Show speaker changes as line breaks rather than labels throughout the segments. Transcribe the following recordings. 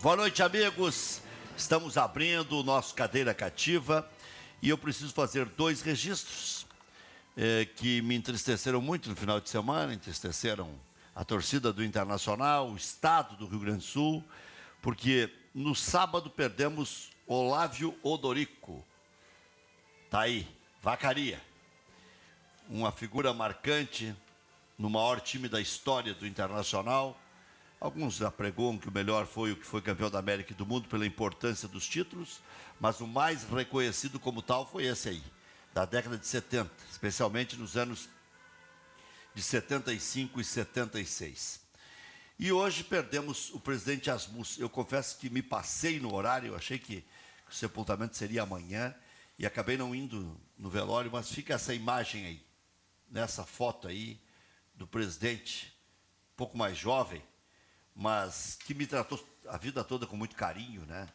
Boa noite, amigos. Estamos abrindo o nosso Cadeira Cativa e eu preciso fazer 2 registros que me entristeceram muito no final de semana, entristeceram a torcida do Internacional, o estado do Rio Grande do Sul, porque no sábado perdemos Olávio Odorico. Tá aí, Vacaria. Uma figura marcante no maior time da história do Internacional. Alguns apregoam que o melhor foi o que foi campeão da América e do mundo pela importância dos títulos, mas o mais reconhecido como tal foi esse aí, da década de 70, especialmente nos anos de 75 e 76. E hoje perdemos o presidente Asmus. Eu confesso que me passei no horário, eu achei que o sepultamento seria amanhã e acabei não indo no velório, mas fica essa imagem aí, nessa foto aí, do presidente, um pouco mais jovem, mas que me tratou a vida toda com muito carinho, né?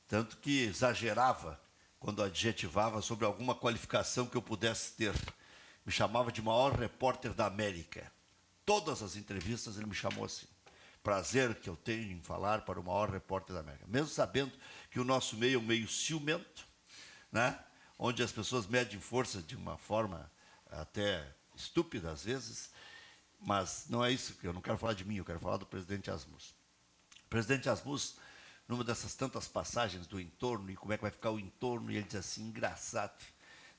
Tanto que exagerava quando adjetivava sobre alguma qualificação que eu pudesse ter. Me chamava de maior repórter da América. Todas as entrevistas ele me chamou assim. Prazer que eu tenho em falar para o maior repórter da América. Mesmo sabendo que o nosso meio é um meio ciumento, né? Onde as pessoas medem força de uma forma até estúpida às vezes, mas não é isso que eu não quero falar de mim, eu quero falar do presidente Asmus. O presidente Asmus, numa dessas tantas passagens do entorno, e como é que vai ficar o entorno, e ele diz assim, engraçado,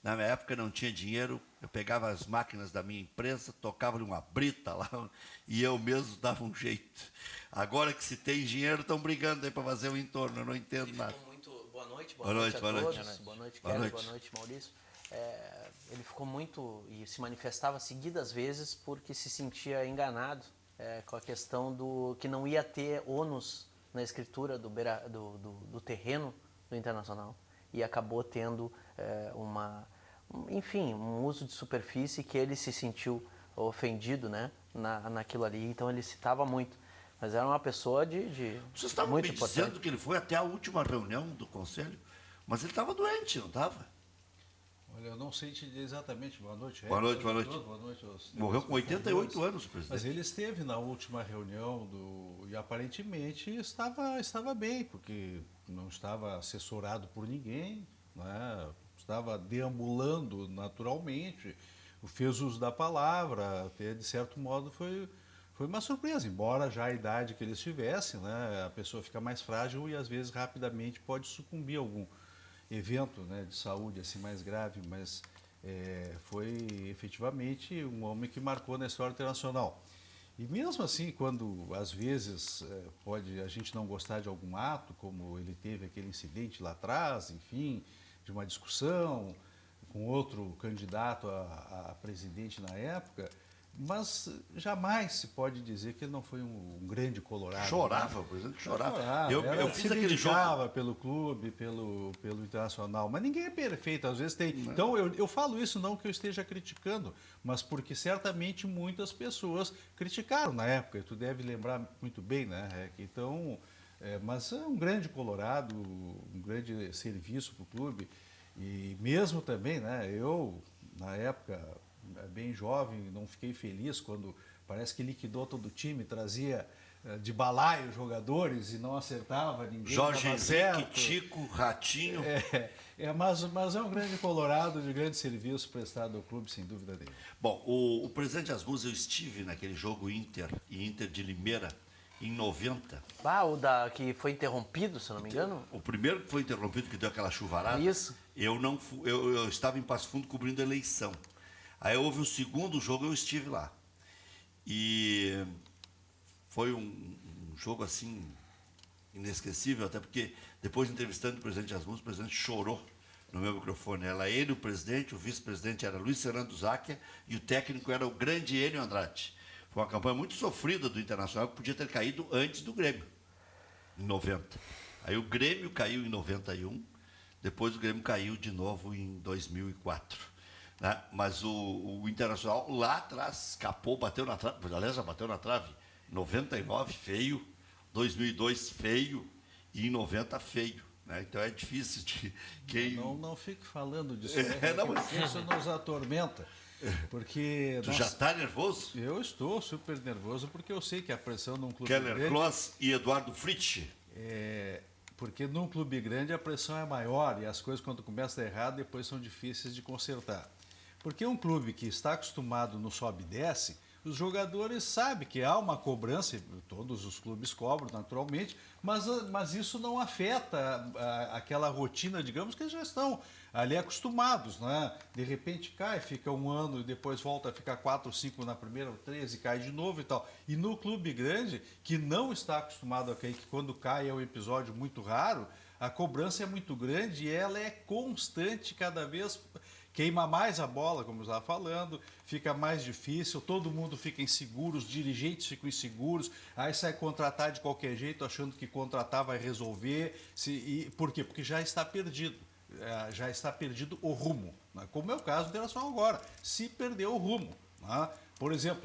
na minha época não tinha dinheiro, eu pegava as máquinas da minha empresa, tocava-lhe uma brita lá, e eu mesmo dava um jeito. Agora que se tem dinheiro, estão brigando aí para fazer o entorno, eu não entendo nada.
Muito... Boa noite a todos. Boa noite, Kelly, boa noite, Maurício. Ele ficou muito e se manifestava seguidas vezes porque se sentia enganado com a questão do que não ia ter ônus na escritura do terreno do Internacional e acabou tendo um uso de superfície que ele se sentiu ofendido, né, naquilo ali, então ele citava muito, mas era uma pessoa
Vocês estavam
muito
me
importante.
dizendo que ele foi até a última reunião do Conselho, mas ele estava doente, não estava?
Olha, eu não sei te dizer exatamente. Boa noite.
Boa noite, boa noite.
Boa noite
Morreu com 88 anos, o presidente.
Mas ele esteve na última reunião e aparentemente estava bem, porque não estava assessorado por ninguém, né? Estava deambulando naturalmente, fez uso da palavra, até de certo modo foi uma surpresa, embora já a idade que ele estivesse, né? A pessoa fica mais frágil e às vezes rapidamente pode sucumbir a algum evento, né, de saúde assim mais grave, mas foi efetivamente um homem que marcou na história internacional. E mesmo assim, quando às vezes pode a gente não gostar de algum ato, como ele teve aquele incidente lá atrás, enfim, de uma discussão com outro candidato a presidente na época, mas jamais se pode dizer que ele não foi um grande colorado.
Chorava,
né?
por exemplo, chorava.
Eu
fiz aquele jogo
pelo clube, pelo Internacional, mas ninguém é perfeito, às vezes tem. Não. Então eu falo isso não que eu esteja criticando, mas porque certamente muitas pessoas criticaram na época, tu deve lembrar muito bem, né? Então, mas é um grande colorado, um grande serviço para o clube, e mesmo também, né? Eu, na época, bem jovem, não fiquei feliz quando parece que liquidou todo o time, trazia de balaio jogadores e não acertava ninguém.
Jorge Henrique, Tico, Ratinho.
Mas é um grande colorado de grande serviço prestado ao clube, sem dúvida nenhuma.
Bom, o presidente Asmus, eu estive naquele jogo Inter de Limeira em 90.
O que foi interrompido, se não me engano?
O primeiro que foi interrompido, que deu aquela chuvarada.
Isso.
Eu estava em Passo Fundo cobrindo a eleição. Aí houve o segundo jogo, eu estive lá. E foi um jogo assim inesquecível, até porque depois entrevistando o presidente Asmus, o presidente chorou no meu microfone. Era ele, o presidente, o vice-presidente era Luiz Fernando Záquia e o técnico era o grande Enio Andrade. Foi uma campanha muito sofrida do Internacional que podia ter caído antes do Grêmio, em 90. Aí o Grêmio caiu em 91, depois o Grêmio caiu de novo em 2004. Né? Mas o Internacional lá atrás escapou, bateu na trave, aliás, já bateu na trave, 99 feio, 2002 feio e em 90 feio. Né? Então é difícil de...
Não fique falando disso, isso nos atormenta. Porque
tu já está nervoso?
Eu estou super nervoso porque eu sei que a pressão de um clube
Keller Kloss e Eduardo Fritsch.
Porque num clube grande a pressão é maior e as coisas, quando começam a dar errado, depois são difíceis de consertar. Porque um clube que está acostumado no sobe e desce, os jogadores sabem que há uma cobrança, todos os clubes cobram naturalmente, mas isso não afeta aquela rotina, digamos, que eles já estão ali acostumados, né? De repente cai, fica um ano e depois volta a ficar 4 ou 5 na primeira, 13, cai de novo e tal. E no clube grande, que não está acostumado a cair, que quando cai é um episódio muito raro, a cobrança é muito grande e ela é constante, cada vez queima mais a bola, como eu estava falando, fica mais difícil, todo mundo fica inseguro, os dirigentes ficam inseguros, aí sai contratar de qualquer jeito, achando que contratar vai resolver. Por quê? Porque já está perdido. Já está perdido o rumo, né? Como é o caso do Internacional agora, se perdeu o rumo, né? Por exemplo,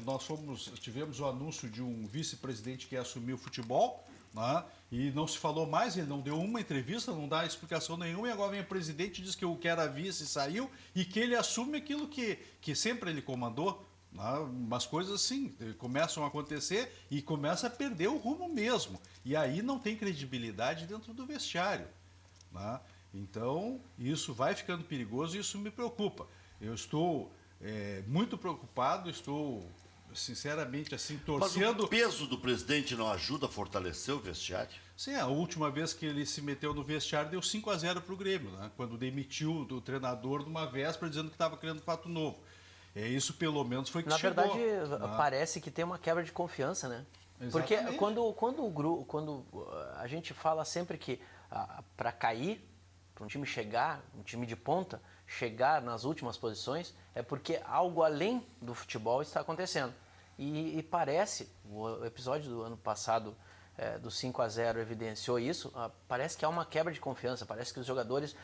tivemos o anúncio de um vice-presidente que assumiu o futebol, né? E não se falou mais, ele não deu uma entrevista, não dá explicação nenhuma, e agora vem o presidente e diz que o que era vice saiu e que ele assume aquilo que sempre ele comandou. Né? Umas coisas assim começam a acontecer e começa a perder o rumo mesmo, e aí não tem credibilidade dentro do vestiário, né? Então, isso vai ficando perigoso e isso me preocupa. Eu estou muito preocupado, estou, sinceramente, assim, torcendo...
Mas o peso do presidente não ajuda a fortalecer o vestiário?
Sim, a última vez que ele se meteu no vestiário deu 5-0 para o Grêmio, né? Quando demitiu o treinador numa véspera dizendo que estava criando fato novo. Isso, pelo menos, foi que
Na
chegou.
verdade, parece que tem uma quebra de confiança, né?
Exatamente.
Porque quando a gente fala sempre que para cair, para um time chegar, um time de ponta, chegar nas últimas posições, é porque algo além do futebol está acontecendo. E parece, o episódio do ano passado, do 5-0 evidenciou isso, parece que há uma quebra de confiança, parece que os jogadores,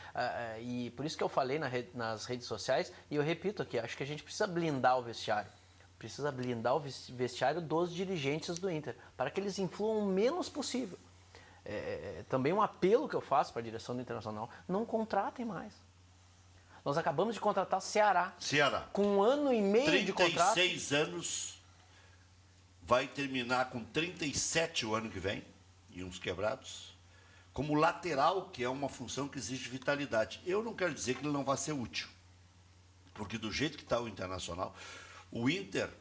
e por isso que eu falei nas redes sociais, e eu repito aqui, acho que a gente precisa blindar o vestiário. Precisa blindar o vestiário dos dirigentes do Inter, para que eles influam o menos possível. Também um apelo que eu faço para a direção do Internacional: não contratem mais. Nós acabamos de contratar Ceará. Com 1 ano e meio de contrato.
36 anos, vai terminar com 37 o ano que vem, e uns quebrados, como lateral, que é uma função que exige vitalidade. Eu não quero dizer que ele não vai ser útil, porque do jeito que está o Internacional, o Inter,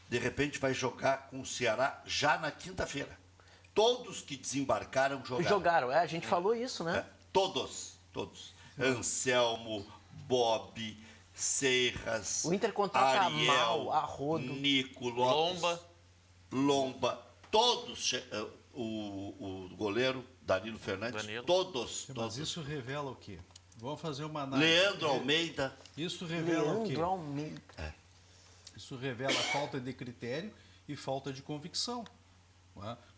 de repente, vai jogar com o Ceará já na quinta-feira. Todos que desembarcaram jogaram.
A gente falou isso, né?
Todos. Anselmo, Bob, Serras,
o Inter contrata
Ariel,
mal, Arrodo,
Nico, Lopes, Lomba, todos, o goleiro, Danilo Fernandes, todos.
Mas isso revela o quê? Vamos fazer uma análise.
Leandro Almeida.
Isso revela o quê?
Leandro Almeida.
Isso revela falta de critério e falta de convicção.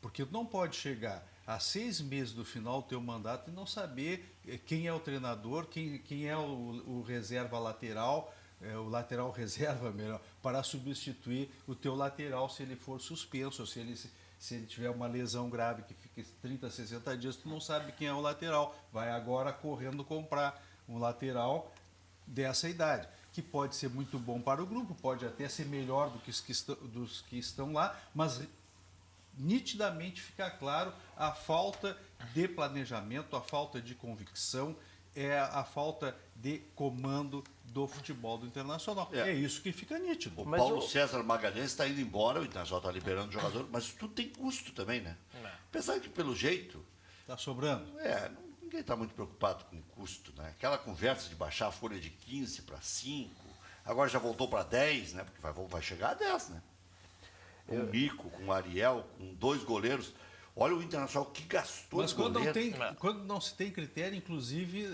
Porque não pode chegar a 6 meses do final do teu mandato e não saber quem é o treinador, quem é o reserva lateral, o lateral reserva melhor, para substituir o teu lateral se ele for suspenso, ou se ele tiver uma lesão grave que fica 30, 60 dias, tu não sabe quem é o lateral. Vai agora correndo comprar um lateral dessa idade, que pode ser muito bom para o grupo, pode até ser melhor dos que estão lá, mas nitidamente fica claro a falta de planejamento, a falta de convicção, a falta de comando do futebol do Internacional. É isso que fica nítido.
O Paulo César Magalhães está indo embora, o Internacional está liberando o jogador, mas tudo tem custo também, né? Apesar que, pelo jeito...
Está sobrando.
Ninguém está muito preocupado com o custo, né? Aquela conversa de baixar a folha de 15 para 5, agora já voltou para 10, né? Porque vai chegar a 10, né? Com o Nico, com o Ariel, com 2 goleiros. Olha o Internacional que gastou.
Mas quando não se tem critério, inclusive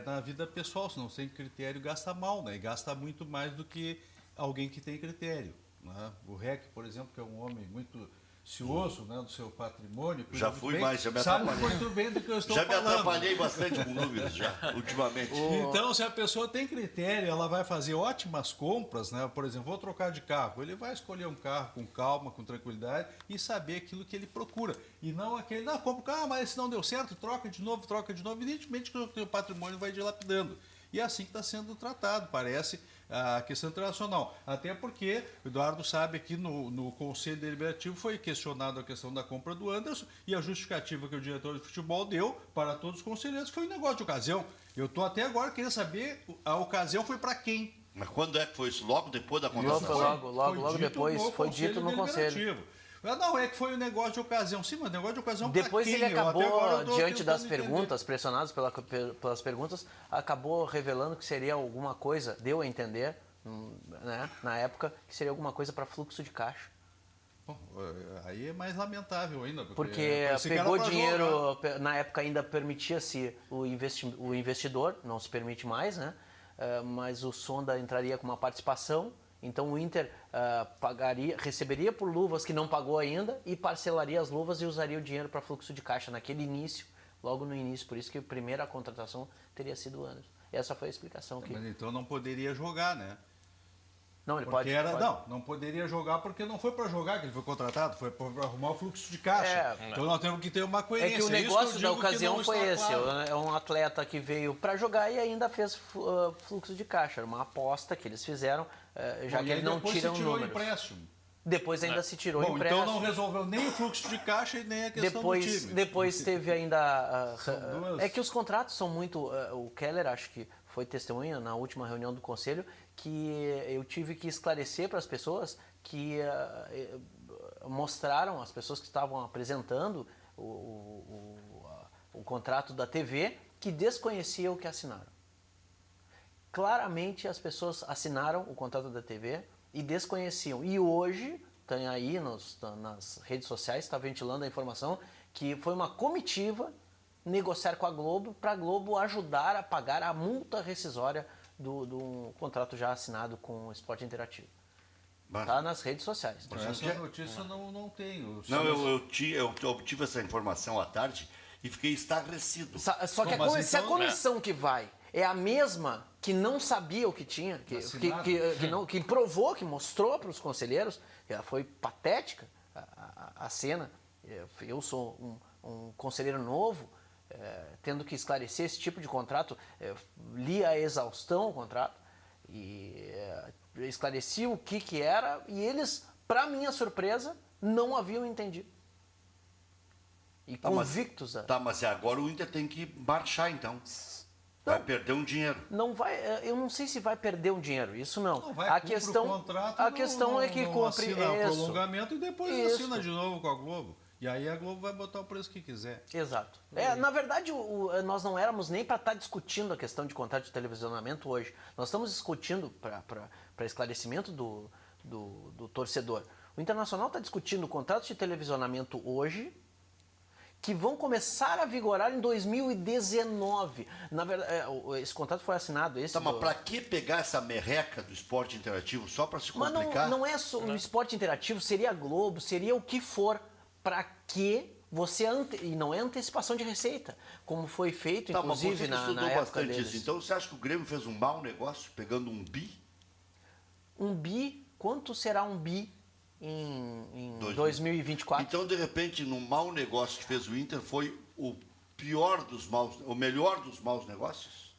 na vida pessoal, se não se tem critério, gasta mal, né? E gasta muito mais do que alguém que tem critério, né? O REC, por exemplo, que é um homem muito cioso, né, do seu patrimônio.
Já fui mais, já me atrapalhei.
Sabe muito bem do que eu estou
falando. Já me
falando.
atrapalhei bastante com números, ultimamente.
Então, se a pessoa tem critério, ela vai fazer ótimas compras, né? Por exemplo, vou trocar de carro. Ele vai escolher um carro com calma, com tranquilidade e saber aquilo que ele procura. E não aquele, compra o carro, mas se não deu certo, troca de novo. Evidentemente que o teu patrimônio vai dilapidando. E é assim que está sendo tratado, parece, a questão internacional. Até porque o Eduardo sabe que no Conselho Deliberativo foi questionado a questão da compra do Anderson e a justificativa que o diretor de futebol deu para todos os conselheiros foi um negócio de ocasião. Eu estou até agora querendo saber a ocasião foi para quem.
Mas quando é que foi isso? Logo depois da contratação?
Logo depois, foi dito no Conselho.
Não, é que foi um negócio de ocasião. Sim, mas negócio de ocasião
depois
pra quem?
Ele acabou, diante das perguntas, pressionados pelas perguntas, acabou revelando que seria alguma coisa, deu a entender, né, na época, que seria alguma coisa para fluxo de caixa.
Bom, aí é mais lamentável ainda.
Porque pegou dinheiro, na época ainda permitia-se o investidor, não se permite mais, né? Mas o Sonda entraria com uma participação. Então o Inter receberia por luvas que não pagou ainda e parcelaria as luvas e usaria o dinheiro para fluxo de caixa naquele início, logo no início. Por isso que a primeira contratação teria sido o Anderson. Essa foi a explicação.
Mas então não poderia jogar, né?
Não, ele
pode. Não poderia jogar porque não foi para jogar que ele foi contratado, foi para arrumar o fluxo de caixa. Então nós temos que ter uma coerência.
É que o negócio da ocasião foi esse. Claro. É um atleta que veio para jogar e ainda fez fluxo de caixa. Era uma aposta que eles fizeram, já que ele não tira um número. Depois ainda se tirou o empréstimo.
Então não resolveu nem o fluxo de caixa e nem a questão do time.
Depois teve ainda... É que os contratos são muito... O Keller, acho que foi testemunha na última reunião do Conselho, que eu tive que esclarecer para as pessoas que mostraram, as pessoas que estavam apresentando o contrato da TV, que desconheciam o que assinaram. Claramente as pessoas assinaram o contrato da TV e desconheciam. E hoje, tem aí nas redes sociais, está ventilando a informação que foi uma comitiva negociar com a Globo para a Globo ajudar a pagar a multa rescisória do contrato já assinado com o Esporte Interativo. Está nas redes sociais.
Essa notícia não tenho.
Eu obtive essa informação à tarde e fiquei estarrecido.
Só que se a comissão que vai é a mesma que não sabia o que tinha, que provou, que mostrou para os conselheiros, foi patética a cena. Eu sou um conselheiro novo, tendo que esclarecer esse tipo de contrato, li a exaustão o contrato e esclareci o que era e eles, para minha surpresa, não haviam entendido. E convictos.
Mas agora o Inter tem que marchar então. Vai perder um dinheiro.
Não vai, eu não sei se vai perder um dinheiro, isso não.
A questão
é que cumpre
o prolongamento e depois assina de novo com a Globo. E aí a Globo vai botar o preço que quiser.
Exato. Na verdade, nós não éramos nem para estar discutindo a questão de contrato de televisionamento hoje. Nós estamos discutindo, para esclarecimento do torcedor. O Internacional está discutindo contratos de televisionamento hoje, que vão começar a vigorar em 2019. Na verdade, esse contrato foi assinado.
Mas para que pegar essa merreca do esporte interativo só para se complicar?
Mas não é só o esporte interativo, seria a Globo, seria o que for. Para que você... E não é antecipação de receita, como foi feito, inclusive,
na
época
bastante
deles.
Isso. Então, você acha que o Grêmio fez um mau negócio, pegando um bi?
Um bi? Quanto será um bi em 2024?
Então, de repente, no mau negócio que fez o Inter, foi o melhor dos maus negócios?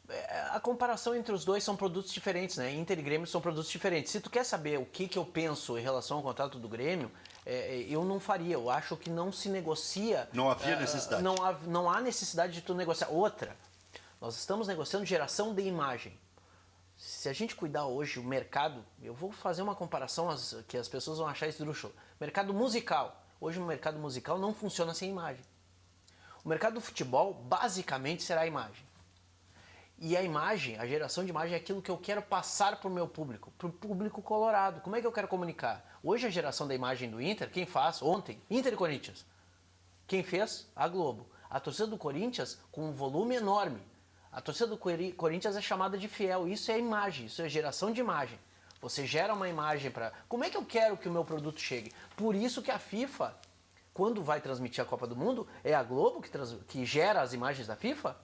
A comparação entre os dois são produtos diferentes, né? Inter e Grêmio são produtos diferentes. Se tu quer saber o que eu penso em relação ao contrato do Grêmio, eu não faria. Eu acho que não se negocia...
Não havia necessidade.
Não há necessidade de tu negociar. Outra, nós estamos negociando geração de imagem. Se a gente cuidar hoje o mercado, eu vou fazer uma comparação que as pessoas vão achar esdrúxulo. Mercado musical. Hoje o mercado musical não funciona sem imagem. O mercado do futebol, basicamente, será a imagem. E a imagem, a geração de imagem é aquilo que eu quero passar para o meu público, para o público colorado. Como é que eu quero comunicar? Hoje a geração da imagem do Inter, quem faz? Ontem, Inter e Corinthians. Quem fez? A Globo. A torcida do Corinthians com um volume enorme. A torcida do Corinthians é chamada de fiel. Isso é imagem, isso é geração de imagem. Você gera uma imagem para... Como é que eu quero que o meu produto chegue? Por isso que a FIFA, quando vai transmitir a Copa do Mundo, é a Globo que gera as imagens da FIFA?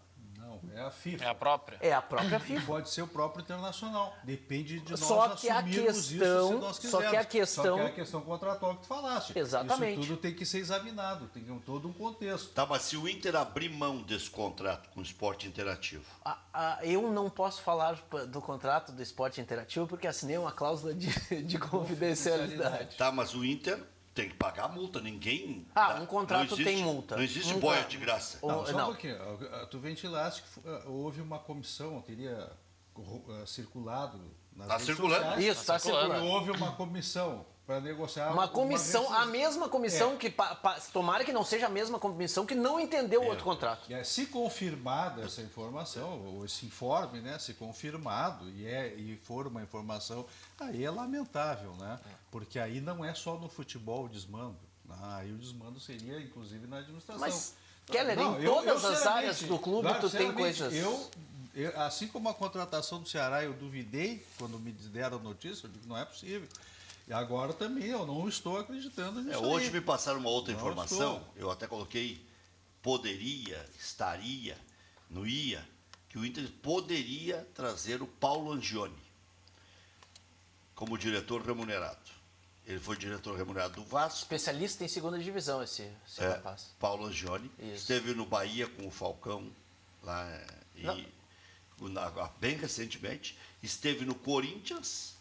Não, é a FIFA.
É a própria?
É a própria
E
FIFA.
pode ser o próprio Internacional. Depende de nós
Só que a
assumirmos isso
questão-
se nós quisermos.
só que a questão-
Só que é a questão contratual que tu falaste.
Exatamente.
Isso tudo tem que ser examinado, tem todo um contexto.
Tá, mas se o Inter abrir mão desse contrato com o esporte interativo,
Eu não posso falar do contrato do esporte interativo porque assinei uma cláusula de confidencialidade.
tá, mas o Inter tem que pagar a multa, ninguém...
Um contrato tem multa.
Não existe
Um
boia
con-
de graça.
Ou-
Não, só
não.
um pouquinho. Tu ventilaste que houve uma comissão, teria circulado nas
Tá
redes
circulando.
sociais.
Isso, está circulando.
Houve uma comissão para negociar...
Uma comissão,
rescisão.
a mesma comissão que, tomara que não seja a mesma comissão que não entendeu o outro contrato.
Se confirmada essa informação, ou esse informe, né, se confirmado e for uma informação, aí é lamentável, né? Porque aí não é só no futebol o desmando. Aí o desmando seria, inclusive, na administração.
Mas, Keller,
Não,
em
eu,
todas as
sinceramente,
áreas do clube
claro,
tu tem
sinceramente,
coisas...
assim como a contratação do Ceará, eu duvidei quando me deram a notícia, eu digo, não é possível. E agora também eu não estou acreditando nisso
Hoje
aí.
me passaram uma outra
Não
informação,
estou.
eu até coloquei poderia, estaria, não ia, que o Inter poderia trazer o Paulo Angioni como diretor remunerado. Ele foi diretor remunerado do Vasco.
Especialista em segunda divisão esse rapaz.
Paulo Angioni.
Isso.
Esteve no Bahia com o Falcão, lá, bem recentemente. Esteve no Corinthians,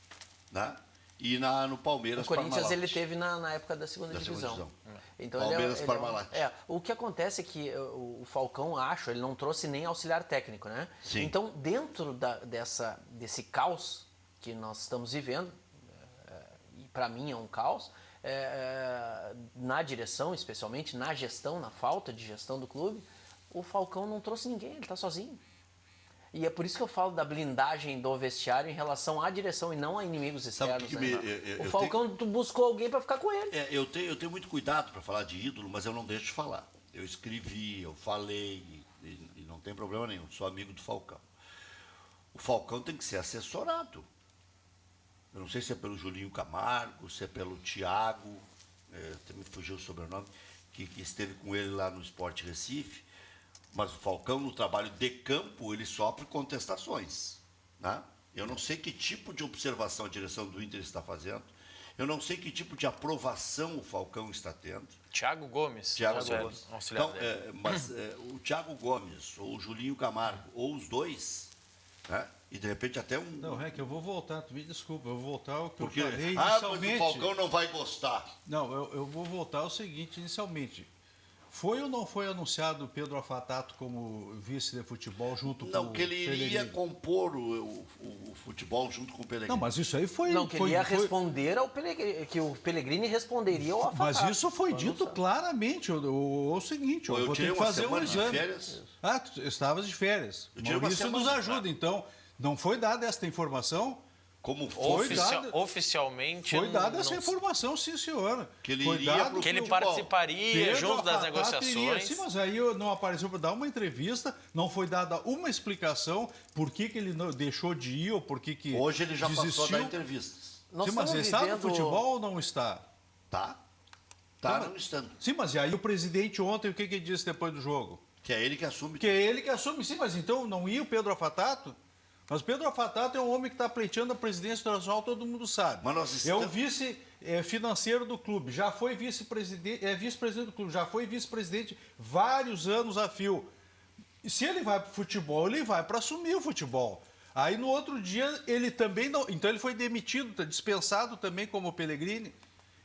né? E no Palmeiras.
O Corinthians
Parmalat.
ele teve na época da segunda divisão. Então
Palmeiras,
ele
Parmalat.
o que acontece é que o Falcão, ele não trouxe nem auxiliar técnico, né?
Sim.
Então, dentro desse caos que nós estamos vivendo, e para mim é um caos, na direção, especialmente na gestão, na falta de gestão do clube, o Falcão não trouxe ninguém, ele está sozinho. E é por isso que eu falo da blindagem do vestiário em relação à direção e não a inimigos externos.
que
Né?
eu
O Falcão tu buscou alguém para ficar com ele.
Eu tenho muito cuidado para falar de ídolo, mas eu não deixo de falar. Eu escrevi, eu falei, e não tem problema nenhum, sou amigo do Falcão. O Falcão tem que ser assessorado. Eu não sei se é pelo Julinho Camargo, se é pelo Thiago, até me fugiu o sobrenome, que esteve com ele lá no Sport Recife. Mas o Falcão, no trabalho de campo, ele sofre contestações. Né? Eu não sei que tipo de observação a direção do Inter está fazendo. Eu não sei que tipo de aprovação o Falcão está tendo.
Thiago Gomes.
Thiago Gomes.
Auxiliar
Então,
dele.
mas o Thiago Gomes, ou o Julinho Camargo, ou os dois, né? E de repente até um...
Não, Rec, eu vou voltar, tu me desculpa, eu vou voltar ao que
Porque,
eu falei
mas
inicialmente.
o Falcão não vai gostar.
Não, eu vou voltar ao seguinte, inicialmente. Foi ou não foi anunciado o Pedro Afatato como vice de futebol junto com
Não,
o
que ele iria
Pellegrini?
compor o futebol junto com o Pellegrini.
Não, mas isso aí foi...
Não, que ele ia
foi-
responder ao Pellegrini, que o Pellegrini responderia ao
Mas
Afatato.
isso foi dito
anunciado.
claramente, o seguinte,
Eu
eu vou ter
tirei
que
uma
fazer um
semana de
exame.
férias.
Ah, tu estavas de férias.
Eu tirei uma
Maurício nos
semana,
ajuda,
cara.
então, não foi dada esta informação?
Como foi
Oficialmente.
Foi dada essa
não-
informação, sim, senhora.
Que ele
foi
iria
dado
pro
Que ele
futebol.
participaria
Pedro
junto das
Afatato
negociações.
iria. Sim, mas aí não apareceu para dar uma entrevista, não foi dada uma explicação por que ele não deixou de ir ou por que
Hoje ele já
desistiu.
passou a dar entrevistas.
Nós
Sim, mas ele
estamos
está no
vivendo-
futebol ou não está?
Tá?
Tá,
Tá não estando.
Sim, mas e aí o presidente ontem, o que ele disse depois do jogo?
Que é ele que assume.
Que é ele que assume, sim, mas então não ia o Pedro Afatato? Mas o Pedro Afatato é um homem que está pleiteando a presidência internacional, todo mundo sabe.
Mas nós
É
estamos-
o vice financeiro do clube, já foi vice-presidente, vice-presidente do clube, já foi vice-presidente vários anos a fio. E se ele vai para o futebol, ele vai para assumir o futebol. Aí no outro dia ele também não. Então ele foi demitido, tá dispensado também como o Pellegrini.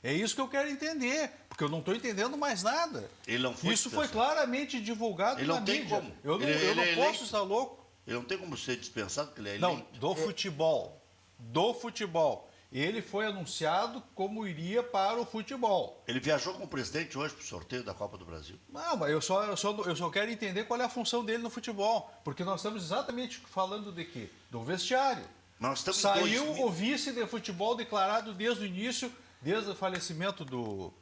É isso que eu quero entender, porque eu não estou entendendo mais nada.
Ele não foi
Isso foi
dispensado.
claramente divulgado
Ele
na
não tem
mídia.
como.
Eu não,
Ele
eu não
é
posso
eleito.
estar louco.
Ele não tem como ser dispensado, porque ele é
Não,
eleito.
do futebol. Do futebol. Ele foi anunciado como iria para o futebol.
Ele viajou com o presidente hoje para o sorteio da Copa do Brasil.
Não, mas eu só quero entender qual é a função dele no futebol. Porque nós estamos exatamente falando de quê? Do vestiário.
Mas nós estamos em
Saiu
2000.
o vice de futebol declarado desde o início, desde o falecimento do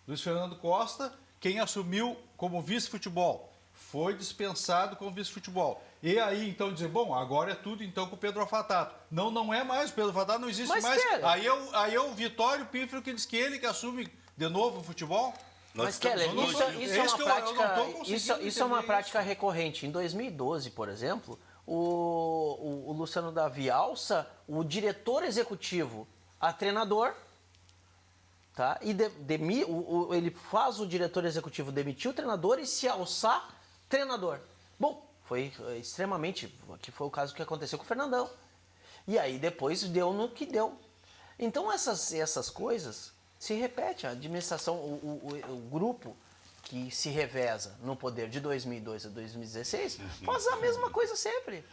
Luiz Fernando Costa. Quem assumiu como vice-futebol foi dispensado como vice-futebol. E aí, então, dizer, bom, agora é tudo, então, com o Pedro Afatato. Não, não é mais, o Pedro Afatato não existe
Mas,
mais.
cara-
Aí é o Vitório Pífero que diz que ele que assume de novo o futebol.
Mas, Keller, isso é uma prática recorrente. Em 2012, por exemplo, o Luciano Davi alça o diretor executivo a treinador, tá? E ele faz o diretor executivo demitir o treinador e se alçar treinador. Bom, foi extremamente... que foi o caso que aconteceu com o Fernandão. E aí depois deu no que deu. Então essas coisas se repetem. A administração, o grupo que se reveza no poder de 2002 a 2016 faz a mesma coisa sempre.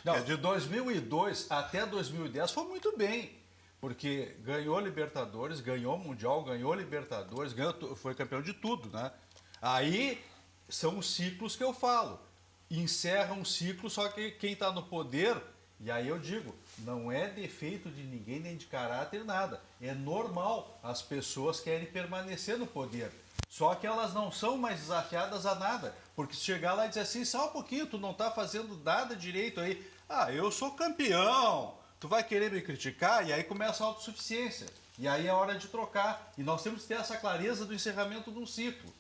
Não, de 2002 até 2010 foi muito bem, porque ganhou Libertadores, ganhou Mundial, ganhou Libertadores, foi campeão de tudo, né? Aí são os ciclos que eu falo. Encerra um ciclo, só que quem está no poder, e aí eu digo, não é defeito de ninguém, nem de caráter, nada. É normal, as pessoas querem permanecer no poder. Só que elas não são mais desafiadas a nada. Porque se chegar lá e dizer assim, só um pouquinho, tu não está fazendo nada direito aí. Ah, eu sou campeão, tu vai querer me criticar? E aí começa a autossuficiência. E aí é hora de trocar. E nós temos que ter essa clareza do encerramento de um ciclo.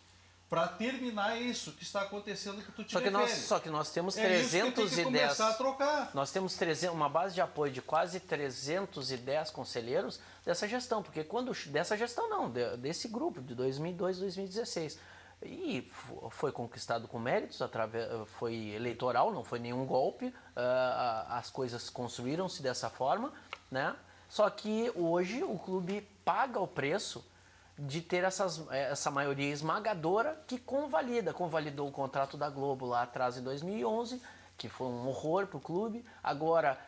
Para terminar isso que está acontecendo que tu te refere.
Só que nós temos
310... começar a trocar.
Nós temos uma base de apoio de quase 310 conselheiros dessa gestão. Porque dessa gestão não, desse grupo de 2002 e 2016. E foi conquistado com méritos, foi eleitoral, não foi nenhum golpe. As coisas construíram-se dessa forma, né? Só que hoje o clube paga o preço de ter essa maioria esmagadora que convalidou o contrato da Globo lá atrás em 2011, que foi um horror para o clube. Agora,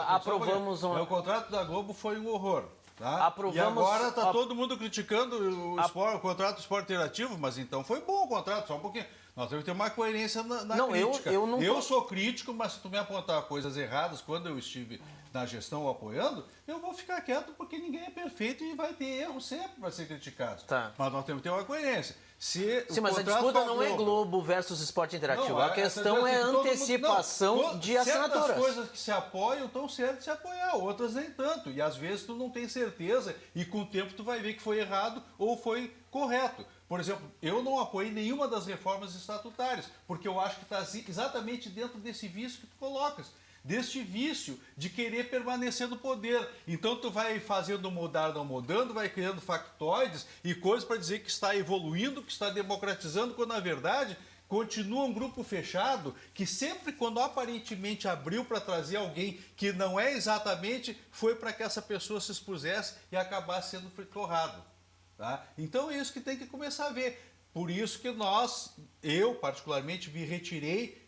aprovamos...
O contrato da Globo foi um horror. Tá? E agora está todo mundo criticando o contrato do esporte interativo, mas então foi bom o contrato, só um pouquinho. Nós temos que ter uma coerência na crítica. Eu sou crítico, mas se tu me apontar coisas erradas quando eu estive na gestão ou apoiando, eu vou ficar quieto porque ninguém é perfeito e vai ter erro sempre para ser criticado.
Tá.
Mas nós temos que ter uma coerência. Sim,
mas a disputa não é Globo versus esporte interativo. Não, a questão é antecipação de assinaturas.
Certas coisas que se apoiam estão certas de se apoiar, outras nem tanto. E às vezes tu não tem certeza e com o tempo tu vai ver que foi errado ou foi correto. Por exemplo, eu não apoiei nenhuma das reformas estatutárias, porque eu acho que está exatamente dentro desse vício que tu colocas. Deste vício de querer permanecer no poder. Então tu vai fazendo mudar, não mudando, vai criando factoides e coisas para dizer que está evoluindo, que está democratizando, quando na verdade continua um grupo fechado que sempre quando aparentemente abriu para trazer alguém que não é exatamente, foi para que essa pessoa se expusesse e acabasse sendo torrado. Tá? Então é isso que tem que começar a ver. Por isso que eu particularmente me retirei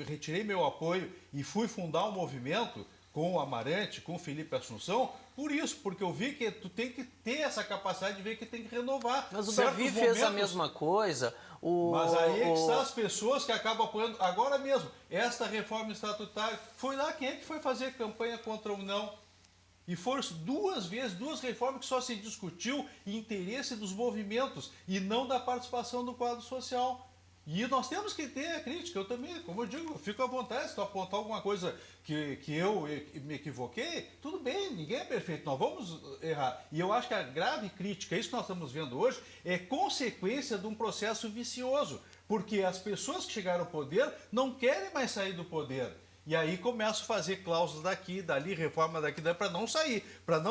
retirei meu apoio e fui fundar um movimento com o Amarante, com o Felipe Assunção, por isso, porque eu vi que tu tem que ter essa capacidade de ver que tem que renovar.
Mas o Davi fez a mesma coisa.
Mas aí é que estão as pessoas que acabam apoiando agora mesmo. Esta reforma estatutária, foi lá quem é que foi fazer campanha contra o não? E foram duas reformas que só se discutiu interesse dos movimentos e não da participação do quadro social. E nós temos que ter a crítica. Eu também, como eu digo, fico à vontade. Se tu apontar alguma coisa que eu me equivoquei, tudo bem, ninguém é perfeito, nós vamos errar. E eu acho que a grave crítica, isso que nós estamos vendo hoje, é consequência de um processo vicioso. Porque as pessoas que chegaram ao poder não querem mais sair do poder. E aí começam a fazer cláusulas daqui, dali, reforma daqui, dali, para não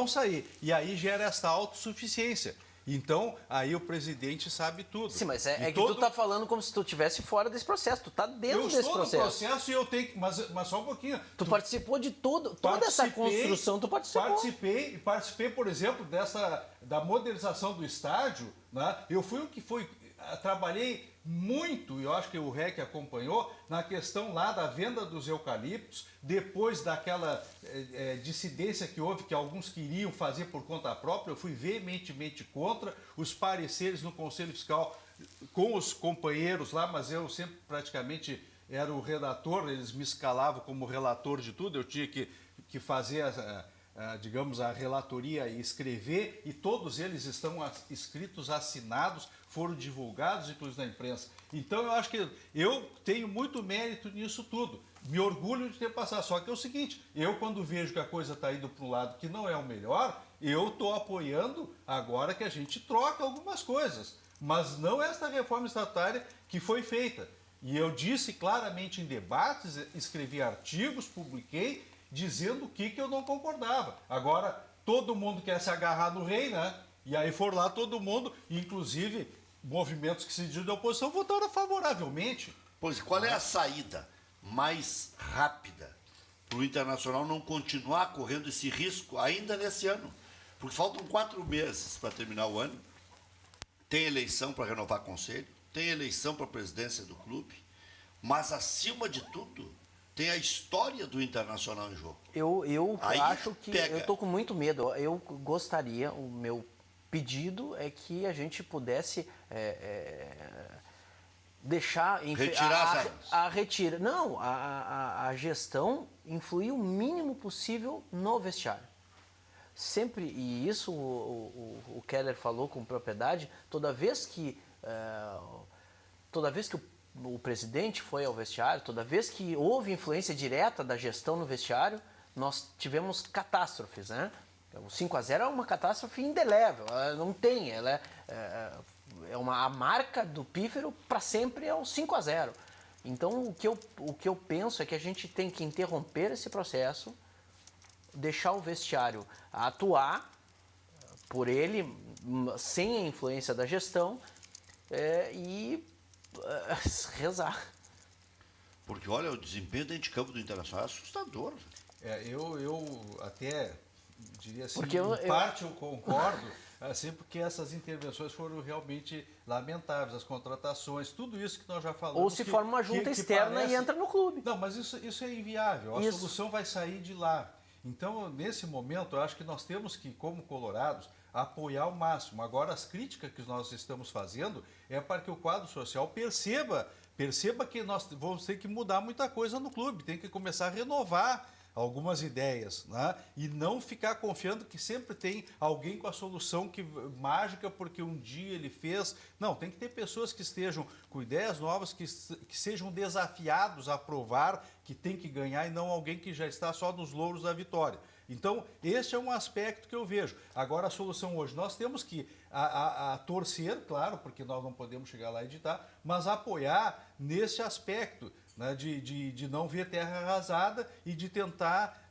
sair. E aí gera essa autossuficiência. Então, aí o presidente sabe tudo.
Sim, mas que tu está falando como se tu estivesse fora desse processo. Tu está dentro desse processo. Eu estou no
processo e eu tenho que... Mas só um pouquinho.
Tu participou de tudo, toda essa construção, tu participou.
Participei, por exemplo, da modernização do estádio. Né? Eu fui o que trabalhei muito, e eu acho que o REC acompanhou, na questão lá da venda dos eucaliptos, depois daquela dissidência que houve, que alguns queriam fazer por conta própria. Eu fui veementemente contra os pareceres no Conselho Fiscal com os companheiros lá, mas eu sempre praticamente era o redator, eles me escalavam como relator de tudo, eu tinha que fazer digamos, a relatoria e escrever, e todos eles estão escritos, assinados, foram divulgados, inclusive na imprensa. Então, eu acho que eu tenho muito mérito nisso tudo. me orgulho de ter passado. Só que é o seguinte, eu quando vejo que a coisa está indo para um lado que não é o melhor, eu estou apoiando agora que a gente troca algumas coisas. Mas não esta reforma estatutária que foi feita. E eu disse claramente em debates, escrevi artigos, publiquei, dizendo o que eu não concordava. Agora, todo mundo quer se agarrar no rei, né? E aí for lá todo mundo, inclusive movimentos que se dizem de oposição, votaram favoravelmente.
Pois, qual é a saída mais rápida para o Internacional não continuar correndo esse risco ainda nesse ano? Porque faltam 4 meses para terminar o ano, tem eleição para renovar conselho, tem eleição para a presidência do clube, mas, acima de tudo, tem a história do Internacional em jogo.
Eu acho que
pega.
eu estou com muito medo. Eu gostaria, o meu pedido é que a gente pudesse deixar...
Retirar
a gestão influir o mínimo possível no vestiário. Sempre, e isso o Keller falou com propriedade, toda vez que o presidente foi ao vestiário, toda vez que houve influência direta da gestão no vestiário, nós tivemos catástrofes, né? O 5-0 é uma catástrofe indelével, ela não tem, ela a marca do Pífero para sempre é o 5-0. Então o que eu penso é que a gente tem que interromper esse processo, deixar o vestiário atuar por ele, sem a influência da gestão, e rezar.
Porque, olha, o desempenho dentro de campo do Internacional é assustador.
Eu até diria assim,
Porque
em parte eu concordo, assim, porque essas intervenções foram realmente lamentáveis, as contratações, tudo isso que nós já falamos.
Ou se forma uma junta externa parece... e entra no clube.
Não, mas isso é inviável, a solução vai sair de lá. Então, nesse momento, eu acho que nós temos que, como colorados, apoiar ao máximo. Agora, as críticas que nós estamos fazendo é para que o quadro social perceba que nós vamos ter que mudar muita coisa no clube, tem que começar a renovar algumas ideias, né? E não ficar confiando que sempre tem alguém com a solução mágica porque um dia ele fez. Não, tem que ter pessoas que estejam com ideias novas, que sejam desafiados a provar que tem que ganhar e não alguém que já está só nos louros da vitória. Então, esse é um aspecto que eu vejo. Agora, a solução hoje, nós temos que torcer, claro, porque nós não podemos chegar lá e editar, mas apoiar nesse aspecto, né, de não ver terra arrasada e de tentar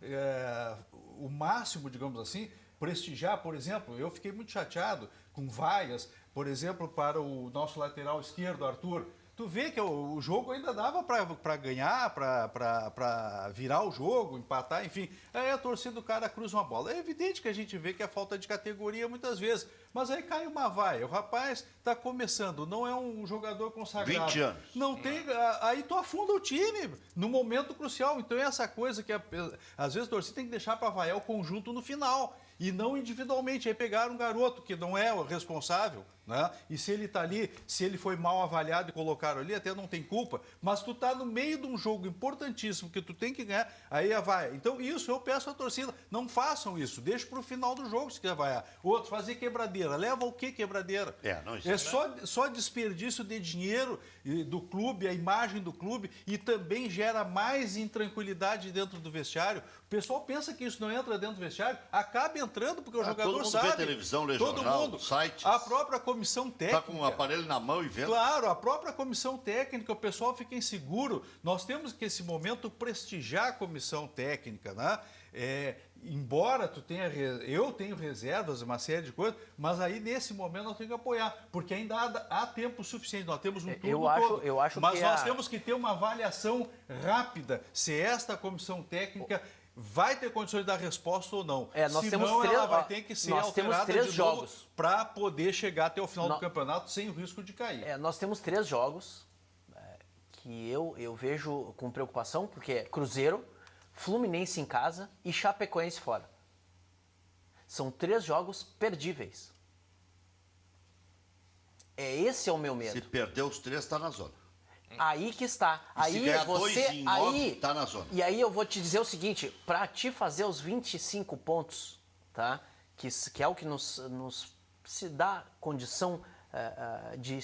o máximo, digamos assim, prestigiar. Por exemplo, eu fiquei muito chateado com vaias, por exemplo, para o nosso lateral esquerdo, Arthur. Tu vê que o jogo ainda dava para ganhar, para virar o jogo, empatar, enfim. Aí a torcida do cara cruza uma bola. É evidente que a gente vê que é falta de categoria muitas vezes. Mas aí cai uma vaia. O rapaz está começando, não é um jogador consagrado.
20 anos.
Não tem, aí tu afunda o time no momento crucial. Então é essa coisa que às vezes a torcida tem que deixar para vaiar o conjunto no final. E não individualmente. Aí pegaram um garoto que não é o responsável, né? E se ele está ali, se ele foi mal avaliado e colocaram ali, até não tem culpa. Mas tu está no meio de um jogo importantíssimo que tu tem que ganhar, aí vai. Então isso eu peço à torcida, não façam isso. Deixa para o final do jogo se quer vaiar. Outro, fazer quebradeira. Leva o que quebradeira? Só desperdício de dinheiro do clube, a imagem do clube, e também gera mais intranquilidade dentro do vestiário. O pessoal pensa que isso não entra dentro do vestiário, acaba entrando porque o jogador
todo mundo
sabe.
Vê televisão, lê
todo
jornal,
mundo.
sites.
A própria comissão técnica.
Está com o aparelho na mão e vendo.
Claro, a própria comissão técnica, o pessoal fica inseguro. Nós temos que, nesse momento, prestigiar a comissão técnica, né? Embora eu tenho reservas, uma série de coisas, mas aí nesse momento nós temos que apoiar, porque ainda há tempo suficiente, nós temos um turno todo, mas nós temos que ter uma avaliação rápida se esta comissão técnica vai ter condições de dar resposta ou não. Senão ela vai ter que ser alterada de novo para poder chegar até o final do campeonato sem o risco de cair.
Nós temos 3 jogos que eu vejo com preocupação, porque é Cruzeiro, Fluminense em casa e Chapecoense fora. São 3 jogos perdíveis. Esse é o meu medo.
Se perder os 3, está na zona.
Aí que está.
E aí se ganhar 2 em 9, está na zona.
E aí eu vou te dizer o seguinte, para te fazer os 25 pontos, tá? Que é o que nos se dá condição de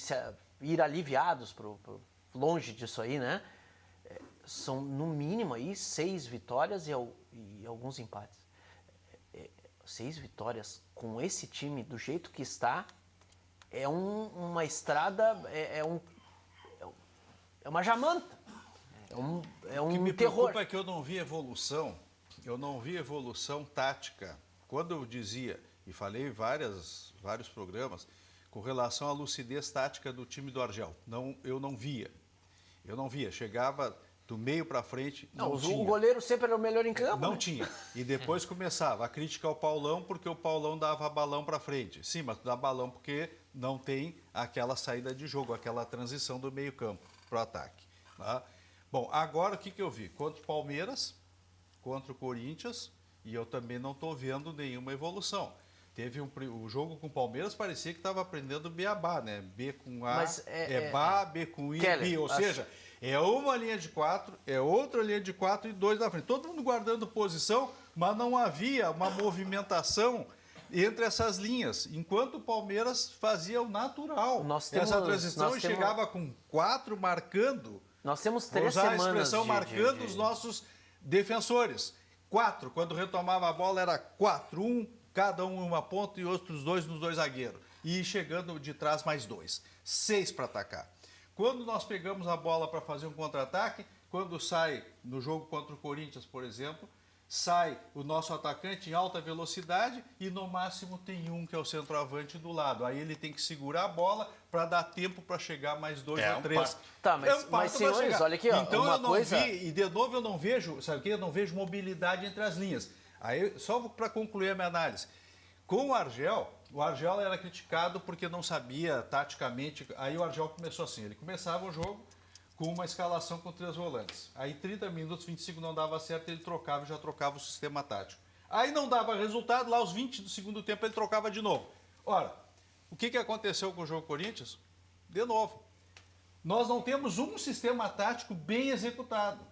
ir aliviados longe disso aí, né? são no mínimo aí 6 vitórias e alguns empates. 6 vitórias com esse time do jeito que está é uma estrada, é uma jamanta. É um
O que me
terror.
preocupa é que eu não vi evolução tática. Quando eu dizia, e falei em vários programas, com relação à lucidez tática do time do Argel, eu não via. Chegava do meio para frente, não tinha.
O goleiro sempre era o melhor em campo.
Não
né?
tinha. E depois começava a criticar o Paulão, porque o Paulão dava balão para frente. Sim, mas dá balão porque não tem aquela saída de jogo, aquela transição do meio campo para o ataque. Tá? Bom, agora o que eu vi? Contra o Palmeiras, contra o Corinthians, e eu também não estou vendo nenhuma evolução. Teve o jogo com o Palmeiras, parecia que estava aprendendo beabá, né? B com A, Bá, B com I,
Keller,
B, ou seja, é uma linha de 4, é outra linha de 4 e 2 na frente. Todo mundo guardando posição, mas não havia uma movimentação entre essas linhas, enquanto o Palmeiras fazia o natural. Essa transição chegava com 4 marcando.
Nós temos 3 semanas
a expressão marcando os nossos defensores. 4, quando retomava a bola era 4, 1, cada um em uma ponta e outros 2 nos 2 zagueiros. E chegando de trás mais 2. 6 para atacar. Quando nós pegamos a bola para fazer um contra-ataque, quando sai no jogo contra o Corinthians, por exemplo, sai o nosso atacante em alta velocidade e no máximo tem um que é o centroavante do lado. Aí ele tem que segurar a bola para dar tempo para chegar mais 2 ou 3.
Tá, mas senhores, olha aqui, ó,
então eu não vi, e de novo eu não vejo, sabe o que? Eu não vejo mobilidade entre as linhas. Aí, só para concluir a minha análise, com o Argel era criticado porque não sabia taticamente. Aí o Argel começou assim, ele começava o jogo com uma escalação com 3 volantes. Aí 30 minutos, 25 não dava certo, ele trocava e já trocava o sistema tático. Aí não dava resultado, lá aos 20 do segundo tempo ele trocava de novo. Ora, o que aconteceu com o jogo Corinthians? De novo, nós não temos um sistema tático bem executado.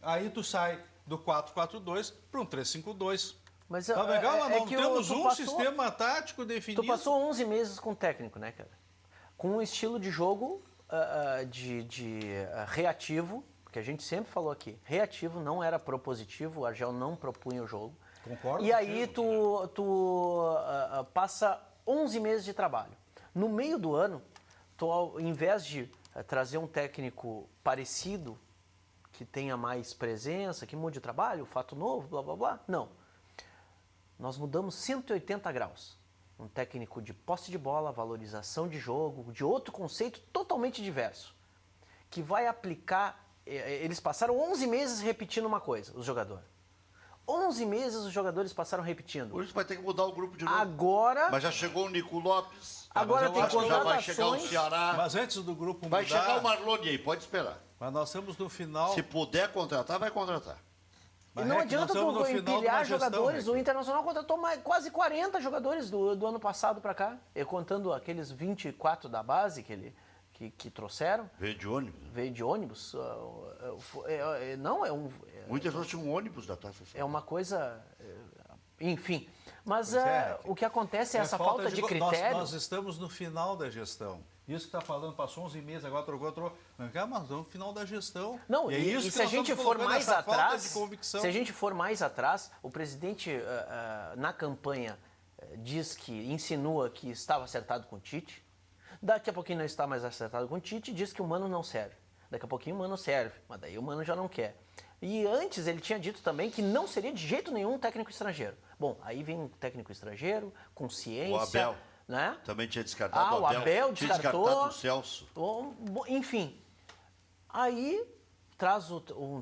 Aí tu sai do 4-4-2 para um 3-5-2.
Mas
tá legal, mas não temos um sistema tático definido.
Tu passou 11 meses com o técnico, né, cara? Com um estilo de jogo reativo, que a gente sempre falou aqui. Reativo, não era propositivo, o Argel não propunha o jogo.
Concordo.
E aí tu passa 11 meses de trabalho. No meio do ano, tu, ao invés de trazer um técnico parecido, que tenha mais presença, que mude o trabalho, fato novo, blá, blá, blá, não. Nós mudamos 180 graus. Um técnico de posse de bola, valorização de jogo, de outro conceito totalmente diverso, que vai aplicar. Eles passaram 11 meses repetindo uma coisa, os jogadores. 11 meses os jogadores passaram repetindo.
Por isso vai ter que mudar o grupo de novo.
Agora.
Mas já chegou o Nico Lopes.
Agora tem contratações.
Já vai chegar o Ceará.
Mas antes do grupo
vai
mudar.
Vai chegar o Marlone aí, pode esperar.
Mas nós estamos no final.
Se puder contratar, vai contratar.
E não adianta tu empilhar jogadores. O Internacional contratou quase 40 jogadores do ano passado para cá. Contando aqueles 24 da base que trouxeram.
Veio de ônibus.
Veio de ônibus.
Muitas vezes tinha um ônibus da Taça.
É uma coisa. Enfim. Mas o que acontece é essa falta de critério.
Nós estamos no final da gestão. Isso que está falando, passou 11 meses, agora trocou. Mas estamos no final da gestão.
Não, e se a gente for mais atrás, se a gente for mais atrás, o presidente na campanha insinua que estava acertado com o Tite. Daqui a pouquinho não está mais acertado com o Tite, diz que o Mano não serve. Daqui a pouquinho o Mano serve, mas daí o Mano já não quer. E antes ele tinha dito também que não seria de jeito nenhum um técnico estrangeiro. Bom, aí vem um técnico estrangeiro, com ciência.
O Abel.
Né?
Também tinha descartado
o Abel
tinha descartado o Celso.
Enfim, aí traz um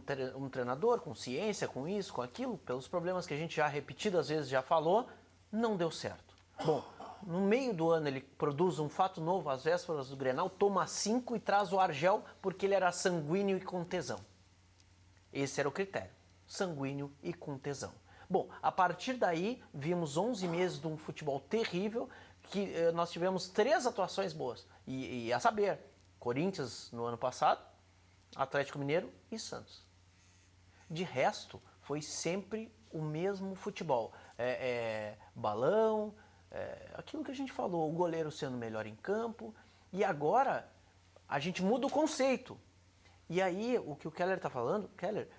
treinador com ciência, com isso, com aquilo, pelos problemas que a gente já repetidas vezes já falou, não deu certo. Bom, no meio do ano ele produz um fato novo, às vésperas do Grenal, toma 5 e traz o Argel porque ele era sanguíneo e com tesão. Esse era o critério, sanguíneo e com tesão. Bom, a partir daí, vimos 11 meses de um futebol terrível, que nós tivemos 3 atuações boas. E a saber, Corinthians no ano passado, Atlético Mineiro e Santos. De resto, foi sempre o mesmo futebol. Balão, aquilo que a gente falou, o goleiro sendo melhor em campo. E agora, a gente muda o conceito. E aí, o que o Keller está falando, Keller,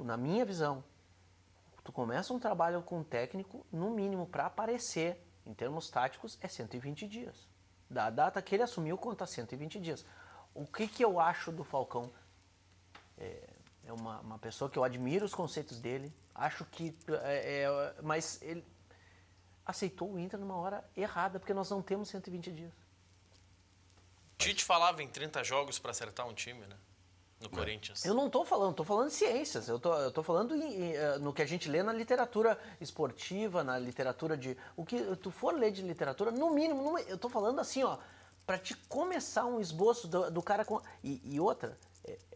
na minha visão, tu começa um trabalho com um técnico, no mínimo, para aparecer, em termos táticos, é 120 dias. Da data que ele assumiu, conta 120 dias. O que eu acho do Falcão? É uma pessoa que eu admiro os conceitos dele, acho que... mas ele aceitou o Inter numa hora errada, porque nós não temos 120 dias.
Tite falava em 30 jogos para acertar um time, né? No Corinthians.
Eu não estou falando de ciências, eu tô falando no que a gente lê na literatura esportiva, na literatura de... O que tu for ler de literatura, no mínimo, eu estou falando assim, ó, para te começar um esboço do cara com... E outra,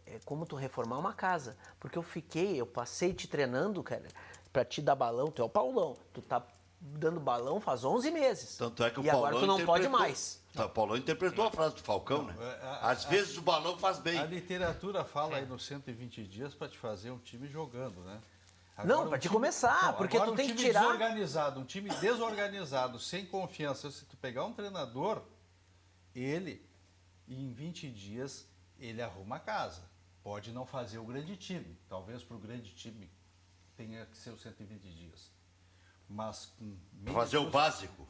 é como tu reformar uma casa, porque eu passei te treinando, cara, para te dar balão, tu é o Paulão, tu tá dando balão faz 11 meses.
Tanto é que o
e
Paulão
agora tu não pode mais.
O Paulão interpretou a frase do Falcão, né? Às vezes o balão faz bem.
A literatura fala aí nos 120 dias para te fazer um time jogando, né?
Não, para te começar, porque tu tem que tirar...
Um time desorganizado, sem confiança. Se tu pegar um treinador, ele, em 20 dias, ele arruma a casa. Pode não fazer o grande time. Talvez para o grande time tenha que ser os 120 dias. Mas
para fazer o básico.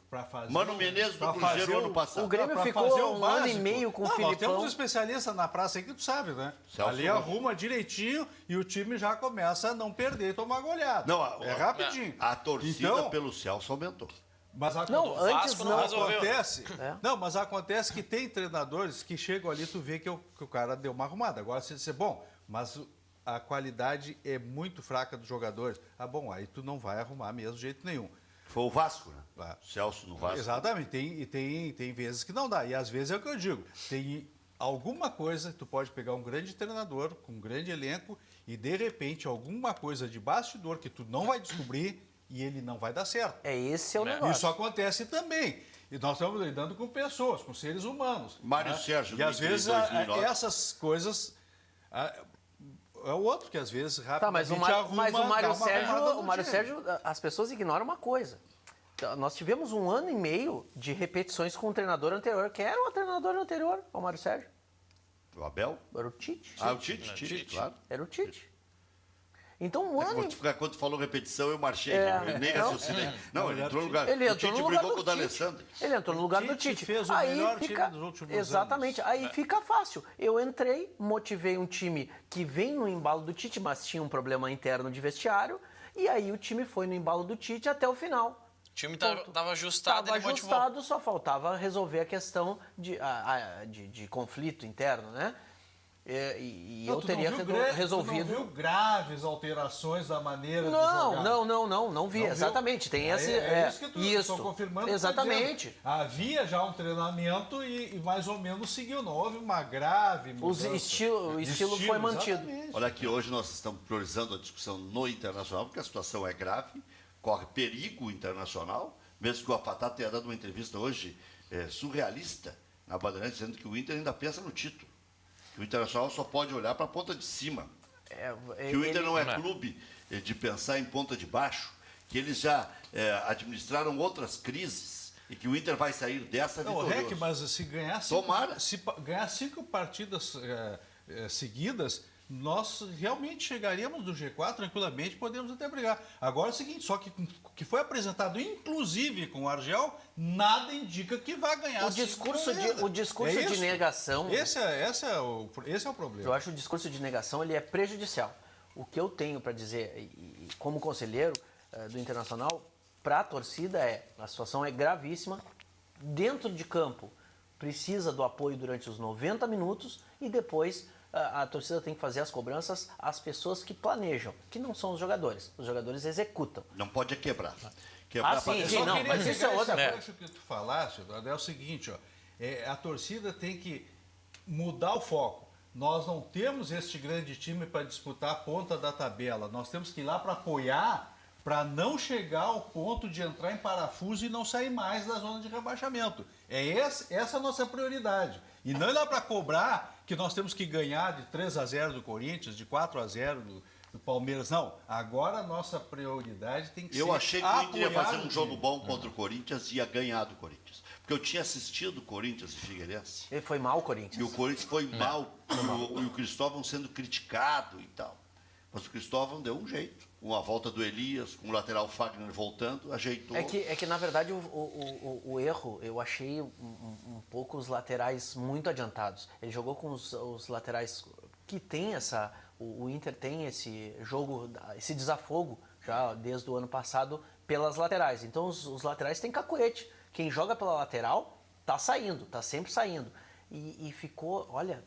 Mano Menezes do Cruzeiro ano passado.
O Grêmio ficou um ano e meio com o Filipão.
Nós temos um especialista na praça aí que tu sabe, né?
Celso
ali arruma direitinho e o time já começa a não perder e tomar goleada.
Não,
é rapidinho.
A torcida
então,
pelo Celso aumentou.
Mas
antes não
acontece. Não, mas acontece que tem treinadores que chegam ali, tu vê que o cara deu uma arrumada. Agora você diz, bom, mas a qualidade é muito fraca dos jogadores. Ah, bom, aí tu não vai arrumar mesmo de jeito nenhum.
Foi o Vasco, né? Celso no Vasco.
Exatamente, tem vezes que não dá. E às vezes é o que eu digo, tem alguma coisa, tu pode pegar um grande treinador, com um grande elenco, e de repente alguma coisa de bastidor que tu não vai descobrir e ele não vai dar certo.
Esse é o negócio.
Isso acontece também. E nós estamos lidando com pessoas, com seres humanos.
Mário Sérgio,
e às vezes essas coisas... É o outro que às vezes rapidamente arruma...
Mas o Mário Sérgio, as pessoas ignoram uma coisa. Nós tivemos um ano e meio de repetições com o treinador anterior. Quem era o treinador anterior ao Mário Sérgio?
O Abel?
Era o Tite.
Ah, o Tite, claro.
Era o Tite. Então, um ano...
Quando falou repetição, eu marchei. Eu nem raciocinei. Não, ele entrou no lugar.
Ele entrou
o Tite
no lugar
brigou com o
Tite.
D'Alessandro.
Ele entrou no lugar do Tite.
Fez o melhor time dos últimos
Exatamente.
anos.
Aí fica fácil. Eu entrei, motivei um time que vem no embalo do Tite, mas tinha um problema interno de vestiário. E aí o time foi no embalo do Tite até o final.
O time estava ajustado,
ele motivou. Só faltava resolver a questão de conflito interno, né? Eu teria resolvido.
Tu não viu graves alterações da maneira de jogar?
Não vi, exatamente. Tem esse.
Isso que tu estou confirmando.
Exatamente.
Havia já um treinamento e mais ou menos seguiu. Não houve uma grave mudança.
O estilo foi mantido.
Exatamente.
Olha que hoje nós estamos priorizando a discussão no internacional, porque a situação é grave, corre perigo internacional, mesmo que o Afatá tenha dado uma entrevista hoje surrealista na Bandeirantes, dizendo que o Inter ainda pensa no título. Que o Internacional só pode olhar para a ponta de cima. Que o Inter não é clube de pensar em ponta de baixo, que eles já administraram outras crises e que o Inter vai sair dessa vitorioso.
Mas se ganhar 5 partidas seguidas, nós realmente chegaríamos do G4 tranquilamente, podemos até brigar. Agora é o seguinte, só que foi apresentado, inclusive com o Argel, nada indica que vai ganhar.
O discurso de negação...
Esse é o problema.
Eu acho o discurso de negação ele é prejudicial. O que eu tenho para dizer, como conselheiro do Internacional, para a torcida a situação é gravíssima. Dentro de campo, precisa do apoio durante os 90 minutos e depois... A torcida tem que fazer as cobranças às pessoas que planejam, que não são os jogadores. Os jogadores executam.
Não pode quebrar.
Mas isso é outra coisa.
Acho que tu falaste, é o seguinte, a torcida tem que mudar o foco. Nós não temos este grande time para disputar a ponta da tabela. Nós temos que ir lá para apoiar, para não chegar ao ponto de entrar em parafuso e não sair mais da zona de rebaixamento. Essa é a nossa prioridade. E não ir lá para cobrar que nós temos que ganhar de 3-0 do Corinthians, de 4-0 do Palmeiras. Não, agora a nossa prioridade tem que ser
Eu achei que o Inter ia fazer
apoiar
um jogo bom contra o Corinthians e ia ganhar do Corinthians. Porque eu tinha assistido Corinthians e Figueirense.
Ele foi mal, o Corinthians.
E o Corinthians foi mal, e o Cristóvão sendo criticado e tal. Mas o Cristóvão deu um jeito. Com a volta do Elias, com o lateral Fagner voltando, ajeitou.
É que na verdade, o erro, eu achei um pouco os laterais muito adiantados. Ele jogou com os laterais que tem essa... O Inter tem esse jogo, esse desafogo, já desde o ano passado, pelas laterais. Então, os laterais têm cacuete. Quem joga pela lateral tá saindo, tá sempre saindo. E ficou, olha...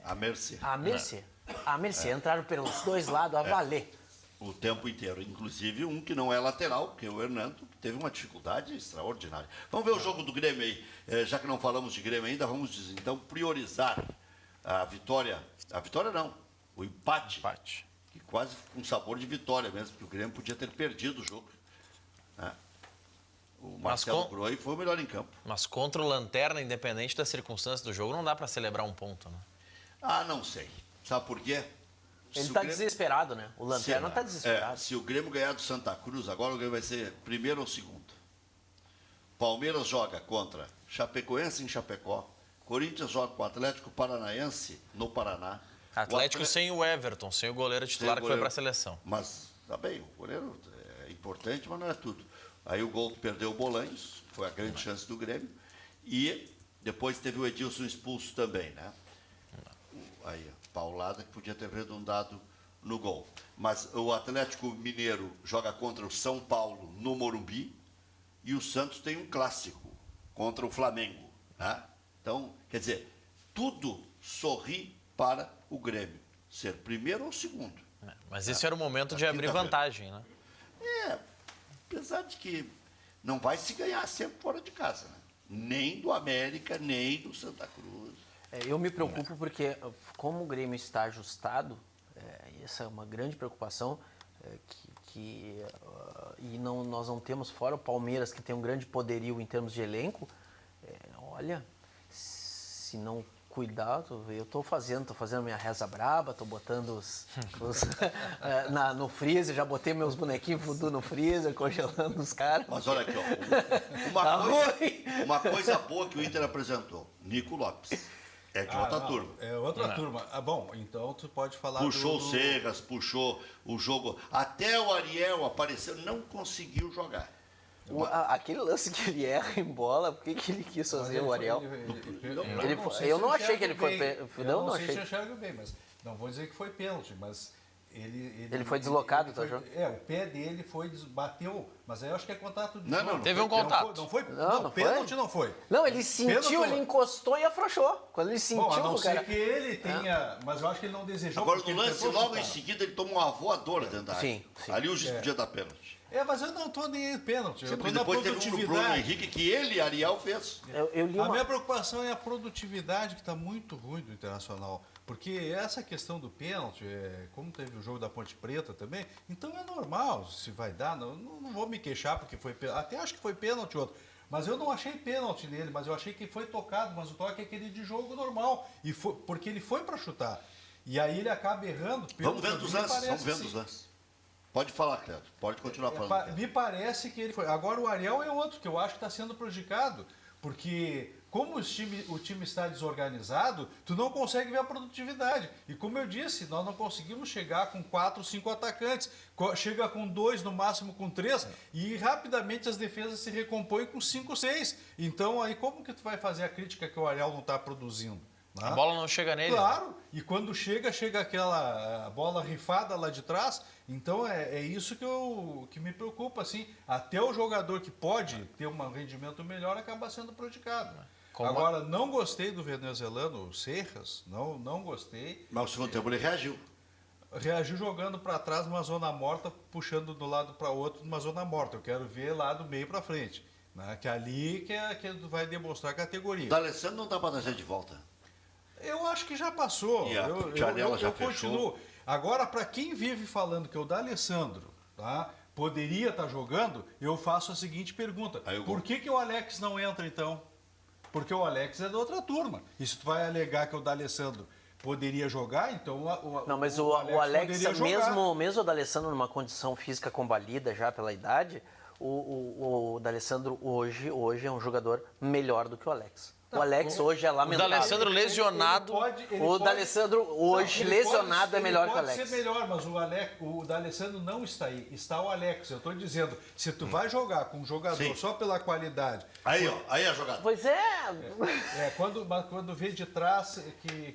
A mercê.
A mercê. A mercê. Entraram pelos dois lados a valer.
O tempo inteiro. Inclusive um que não é lateral, que é o Hernando, que teve uma dificuldade extraordinária. Vamos ver o jogo do Grêmio aí. Já que não falamos de Grêmio ainda, vamos então priorizar a vitória. A vitória não, o empate. Que quase com sabor de vitória mesmo, porque o Grêmio podia ter perdido o jogo. Né? O Marcelo Groi foi o melhor em campo.
Mas contra o Lanterna, independente das circunstâncias do jogo, não dá para celebrar um ponto, né?
Ah, não sei. Sabe por quê?
Ele está desesperado, né? O Lanterna está desesperado.
Se o Grêmio ganhar do Santa Cruz, agora o Grêmio vai ser primeiro ou segundo. Palmeiras joga contra Chapecoense em Chapecó. Corinthians joga com o Atlético Paranaense no Paraná.
Atlético sem o Everton, sem o goleiro titular que foi para a seleção.
Mas, tá bem, o goleiro é importante, mas não é tudo. Aí o gol perdeu o Bolanhos, foi a grande chance do Grêmio. E depois teve o Edilson expulso também, né? Aí, paulada que podia ter redundado no gol. Mas o Atlético Mineiro joga contra o São Paulo no Morumbi e o Santos tem um clássico contra o Flamengo. Né? Então, quer dizer, tudo sorri para o Grêmio ser primeiro ou segundo.
Mas esse era o momento de abrir vantagem, né?
Apesar de que não vai se ganhar sempre fora de casa, né? Nem do América, nem do Santa Cruz.
Eu me preocupo porque, como o Grêmio está ajustado, essa é uma grande preocupação, e nós não temos, fora o Palmeiras, que tem um grande poderio em termos de elenco, olha, se não cuidar, eu estou fazendo minha reza braba, estou botando no freezer, já botei meus bonequinhos voodoo no freezer, congelando os caras.
Mas olha aqui, uma coisa boa que o Inter apresentou, Nico Lopes. É de outra turma.
É outra turma. Bom, então tu pode falar
Puxou o Serras, puxou o jogo. Até o Ariel apareceu, não conseguiu jogar.
Aquele lance que ele erra em bola, por que ele quis fazer o Ariel? Eu não achei que ele foi...
Não sei se eu enxergo bem, mas não vou dizer que foi pênalti, mas...
Ele foi deslocado, tá, João?
O pé dele bateu, mas aí eu acho que é contato de...
Não teve um contato.
Não foi? Não, pênalti não foi.
Não, ele sentiu, ele encostou e afrouxou. Quando ele sentiu,
a não ser que ele tenha... Mas eu acho que ele não desejou...
Agora, no lance, logo em seguida, ele tomou uma voadora dentro da área.
Sim.
Ali o juiz podia dar pênalti.
Mas eu não estou nem pênalti. Eu tô na
depois teve um do Bruno Henrique que ele, Ariel, fez.
A minha preocupação é a produtividade, que está muito ruim do Internacional. Porque essa questão do pênalti, como teve o jogo da Ponte Preta também, então é normal, se vai dar, não vou me queixar porque foi pênalti, até acho que foi pênalti outro, mas eu não achei pênalti nele, mas eu achei que foi tocado, mas o toque é aquele de jogo normal, porque ele foi para chutar, e aí ele acaba errando.
Vamos vendo os lances, Pode falar, Cleto, pode continuar falando.
Me parece que ele foi. Agora o Ariel é outro, que eu acho que está sendo prejudicado, porque... Como o time está desorganizado, tu não consegue ver a produtividade. E como eu disse, nós não conseguimos chegar com 4, 5 atacantes. Chega com 2, no máximo com 3, e rapidamente as defesas se recompõem com 5, 6. Então, aí como que tu vai fazer a crítica que o Ariel não está produzindo?
A bola não chega nele.
Claro, e quando chega aquela bola rifada lá de trás. Então é isso que me preocupa, assim. Até o jogador que pode ter um rendimento melhor acaba sendo prejudicado. Agora, não gostei do venezuelano, o Serras, não gostei.
Mas o segundo tempo ele reagiu.
Reagiu jogando para trás numa zona morta, puxando de um lado para o outro numa zona morta. Eu quero ver lá do meio para frente. Né? Que ali que vai demonstrar a categoria.
O D'Alessandro não dá para trazer de volta.
Eu acho que já passou. Eu continuo. Agora, para quem vive falando que o D'Alessandro, tá, poderia estar jogando, eu faço a seguinte pergunta. Por que o Alex não entra, então? Porque o Alex é da outra turma. E se tu vai alegar que o D'Alessandro poderia jogar, então
Não, mas o Alex mesmo o D'Alessandro numa condição física convalida já pela idade, o D'Alessandro hoje é um jogador melhor do que o Alex. O Alex hoje é lamentável.
O D'Alessandro lesionado.
O D'Alessandro hoje lesionado é melhor que o Alex.
Pode ser melhor, mas o D'Alessandro não está aí. Está o Alex. Eu estou dizendo, se tu vai jogar com um jogador só pela qualidade...
Aí, ó, aí a jogada.
Pois é.
Quando vê de trás,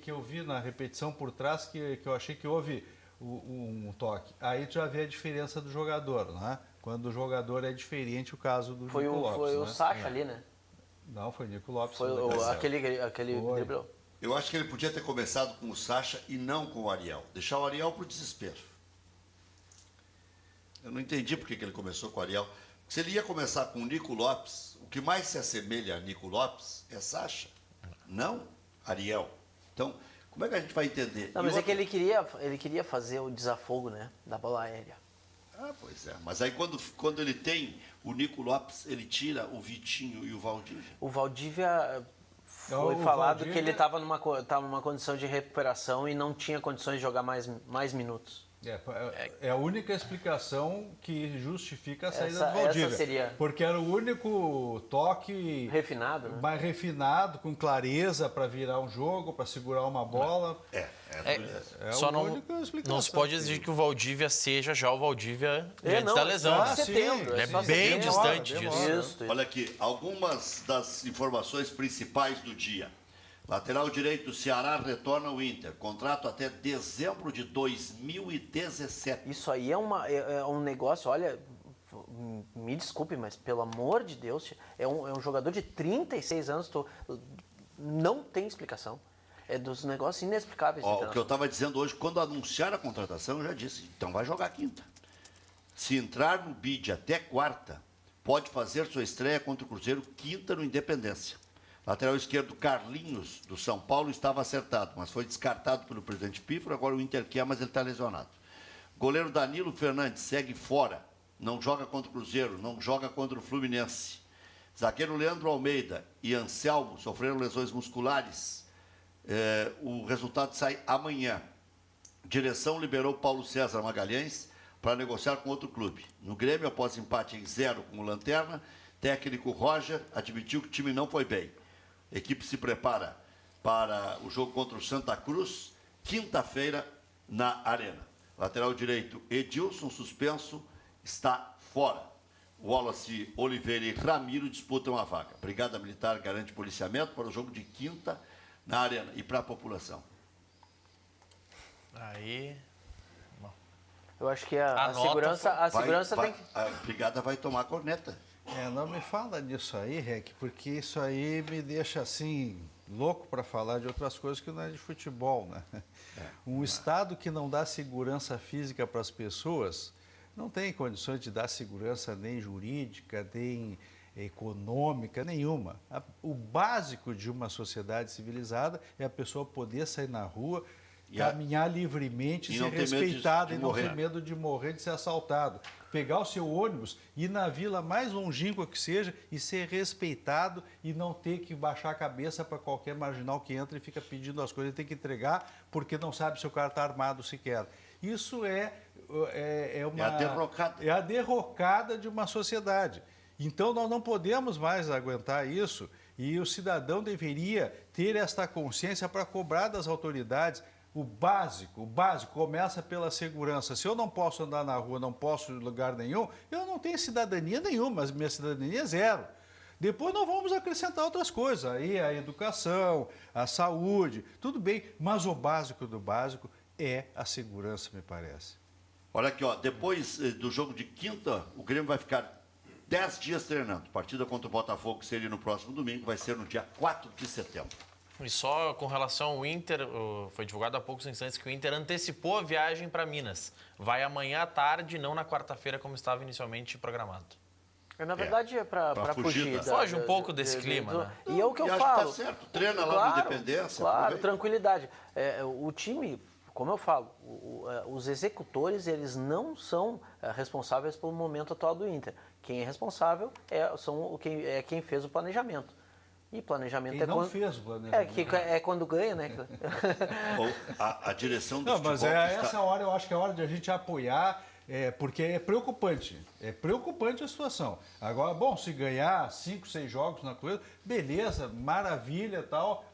que eu vi na repetição por trás, que eu achei que houve um toque. Aí tu já vê a diferença do jogador, né? Quando o jogador é diferente, o caso do Nico Lopes.
Foi o Sacha ali, né?
Não, foi o Nico Lopes.
Foi aquele driblou.
Eu acho que ele podia ter começado com o Sacha e não com o Ariel. Deixar o Ariel para o desespero. Eu não entendi por que ele começou com o Ariel. Se ele ia começar com o Nico Lopes, o que mais se assemelha a Nico Lopes é Sacha, não Ariel. Então, como é que a gente vai entender?
Não, mas é que ele queria fazer o desafogo, né, da bola aérea.
Ah, pois é. Mas aí quando ele tem o Nico Lopes, ele tira o Vitinho e o Valdívia.
O Valdívia foi falado que ele estava numa condição de recuperação e não tinha condições de jogar mais minutos.
É a única explicação que justifica a saída do Valdívia. Essa seria... Porque era o único toque
refinado, né?
Mais refinado, com clareza para virar um jogo, para segurar uma bola.
Só não se pode exigir que o Valdívia seja já o Valdívia antes da lesão.
Setembro,
ele é bem distante disso.
Isso.
Olha aqui, algumas das informações principais do dia. Lateral direito, Ceará retorna ao Inter. Contrato até dezembro de 2017.
Isso aí é um negócio, olha, me desculpe, mas pelo amor de Deus, é um jogador de 36 anos, não tem explicação. É dos negócios inexplicáveis.
O que eu estava dizendo hoje, quando anunciaram a contratação, eu já disse, então vai jogar quinta. Se entrar no bid até quarta, pode fazer sua estreia contra o Cruzeiro quinta no Independência. Lateral esquerdo, Carlinhos, do São Paulo, estava acertado, mas foi descartado pelo presidente Pífaro, agora o Inter quer, mas ele está lesionado. Goleiro Danilo Fernandes segue fora, não joga contra o Cruzeiro, não joga contra o Fluminense. Zagueiro Leandro Almeida e Anselmo sofreram lesões musculares. O resultado sai amanhã. Direção liberou Paulo César Magalhães para negociar com outro clube. No Grêmio, após empate em 0 com o Lanterna, técnico Roger admitiu que o time não foi bem. A equipe se prepara para o jogo contra o Santa Cruz, quinta-feira, na Arena. Lateral direito, Edilson, suspenso, está fora. Wallace Oliveira e Ramiro disputam a vaga. Brigada Militar garante policiamento para o jogo de quinta na Arena e para a população.
Aí...
Eu acho que a segurança tem que...
A brigada vai tomar corneta.
Não me fala disso aí, Rec, porque isso aí me deixa assim louco para falar de outras coisas que não é de futebol, né? Um Estado que não dá segurança física para as pessoas não tem condições de dar segurança nem jurídica, nem econômica, nenhuma. O básico de uma sociedade civilizada é a pessoa poder sair na rua, caminhar livremente, ser respeitado e não ter medo de morrer, de ser assaltado. Pegar o seu ônibus, ir na vila mais longínqua que seja e ser respeitado e não ter que baixar a cabeça para qualquer marginal que entra e fica pedindo as coisas. Ele tem que entregar porque não sabe se o cara está armado sequer. Isso é a derrocada de uma sociedade. Então, nós não podemos mais aguentar isso e o cidadão deveria ter esta consciência para cobrar das autoridades. O básico começa pela segurança. Se eu não posso andar na rua, não posso em lugar nenhum, eu não tenho cidadania nenhuma, minha cidadania é zero. Depois nós vamos acrescentar outras coisas, aí a educação, a saúde, tudo bem, mas o básico do básico é a segurança, me parece.
Olha aqui, depois do jogo de quinta, o Grêmio vai ficar 10 dias treinando. Partida contra o Botafogo, que seria no próximo domingo, vai ser no dia 4 de setembro.
E só com relação ao Inter, foi divulgado há poucos instantes que o Inter antecipou a viagem para Minas. Vai amanhã à tarde, não na quarta-feira, como estava inicialmente programado.
Na verdade, é para fugir.
Foge um pouco desse clima, né?
E é o que eu falo.
Tá certo, treina lá no Independência.
Claro, tranquilidade. O time, como eu falo, os executores, eles não são responsáveis pelo momento atual do Inter. Quem é responsável é quem fez o planejamento. E planejamento
Quem
é
não
quando...
fez o planejamento.
É quando ganha, né?
A direção do
Não,
futebol...
mas essa hora eu acho que é hora de a gente apoiar, porque é preocupante. É preocupante a situação. Agora, bom, se ganhar 5, 6 jogos na coisa, beleza, maravilha e tal.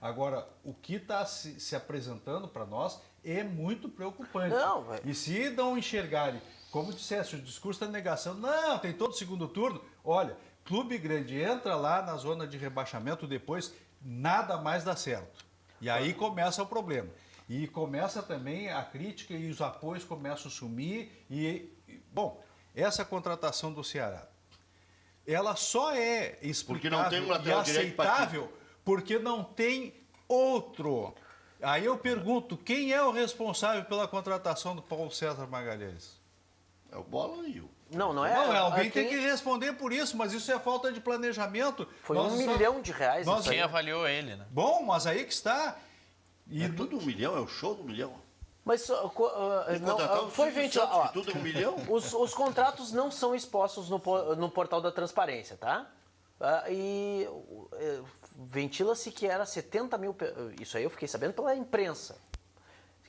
Agora, o que está se apresentando para nós é muito preocupante.
Não, velho.
E se não enxergarem, como dissesse, o discurso da negação, não, tem todo segundo turno, olha, clube grande entra lá na zona de rebaixamento, depois nada mais dá certo. E aí começa o problema. E começa também a crítica e os apoios começam a sumir. Bom, essa contratação do Ceará, ela só é explicável e aceitável porque não tem outro. Aí eu pergunto, quem é o responsável pela contratação do Paulo César Magalhães?
É o Bola e o...
Não é.
Não, alguém tem que responder por isso, mas isso é falta de planejamento.
Foi R$1 milhão.
Quem avaliou ele, né?
Bom, mas aí que está.
É tudo $1 milhão, é o show do $1 milhão.
Mas foi ventilado.
Tudo $1 milhão?
Os contratos não são expostos no portal da transparência, tá? E ventila-se que era 70 mil... Isso aí eu fiquei sabendo pela imprensa.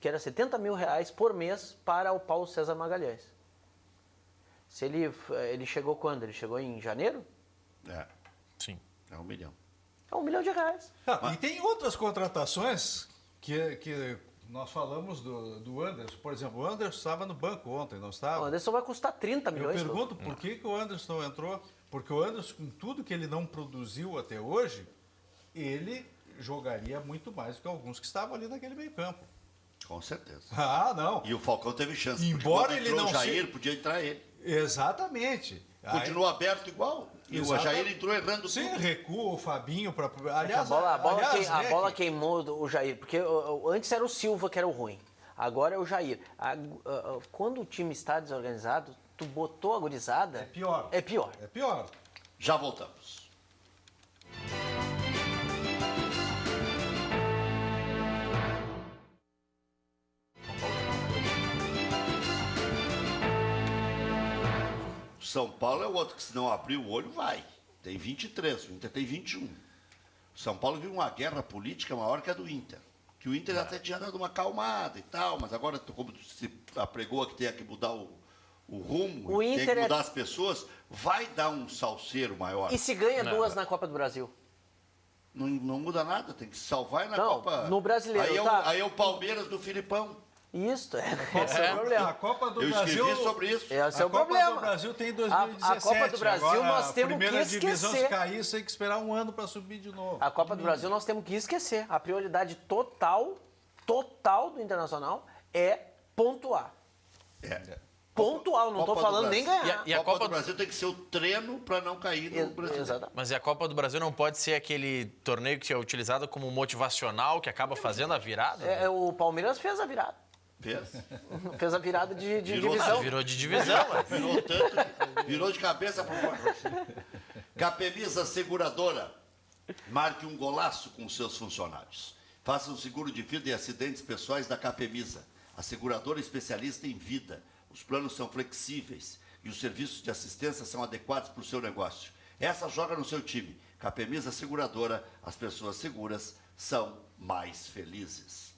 Que era R$70 mil por mês para o Paulo César Magalhães. Se ele chegou quando? Ele chegou em janeiro?
Sim.
É $1 milhão.
É R$1 milhão.
E tem outras contratações que nós falamos do Anderson. Por exemplo, o Anderson estava no banco ontem, não estava?
O Anderson vai custar 30 milhões.
Eu pergunto por que o Anderson não entrou. Porque o Anderson, com tudo que ele não produziu até hoje, ele jogaria muito mais do que alguns que estavam ali naquele meio campo.
Com certeza.
Não.
E o Falcão teve chance.
Embora ele não
o Jair, podia entrar ele.
Exatamente.
Continua aberto igual. E o Jair entrou errando
Sim,
tudo.
recua o Fabinho para...
Aliás, a bola queimou o Jair, porque antes era o Silva que era o ruim. Agora é o Jair. Quando o time está desorganizado, tu botou a gurizada...
É pior.
É pior.
É pior.
Já voltamos. São Paulo é o outro que, se não abrir o olho, vai. Tem 23, o Inter tem 21. O São Paulo viu uma guerra política maior que a do Inter. Que o Inter até tinha dado uma acalmada e tal, mas agora, como se apregou que tem que mudar o rumo, tem que mudar as pessoas, vai dar um salseiro maior.
E se ganha duas na Copa do Brasil?
Não muda nada, tem que salvar na Copa.
No Brasileiro,
aí é o Palmeiras do Filipão.
Isso, esse é o problema.
A Copa do
Eu
Brasil...
escrevi sobre isso.
Esse é o
Copa
problema.
do Brasil tem 2017.
A Copa do Brasil
agora,
nós temos que esquecer.
A primeira divisão, se cair, você tem que esperar um ano para subir de novo.
A Copa do Brasil nós temos que esquecer. A prioridade total do Internacional é pontuar. Pontual, não estou falando nem ganhar.
E a Copa do Brasil tem que ser o treino para não cair no Brasil.
Exatamente.
Mas e a Copa do Brasil não pode ser aquele torneio que é utilizado como motivacional, que acaba fazendo a virada?
O Palmeiras fez a virada. Fez a virada de divisão.
Virou de divisão,
virou de cabeça para baixo. Capemisa Seguradora. Marque um golaço com seus funcionários. Faça um seguro de vida e acidentes pessoais da Capemisa. A seguradora especialista em vida. Os planos são flexíveis e os serviços de assistência são adequados para o seu negócio. Essa joga no seu time. Capemisa Seguradora. As pessoas seguras são mais felizes.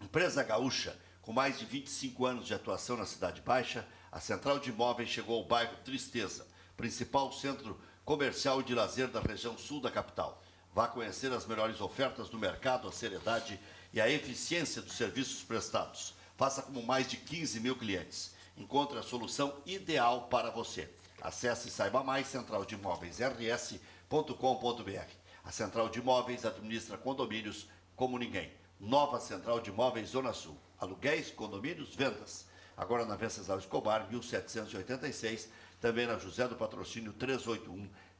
Empresa gaúcha, com mais de 25 anos de atuação na Cidade Baixa, a Central de Imóveis chegou ao bairro Tristeza, principal centro comercial e de lazer da região sul da capital. Vá conhecer as melhores ofertas do mercado, a seriedade e a eficiência dos serviços prestados. Faça como mais de 15 mil clientes. Encontre a solução ideal para você. Acesse e saiba mais centraldimóveisrs.com.br. A Central de Imóveis administra condomínios como ninguém. Nova Central de Imóveis Zona Sul. Aluguéis, condomínios, vendas. Agora na Venceslau Escobar, 1786. Também na José do Patrocínio,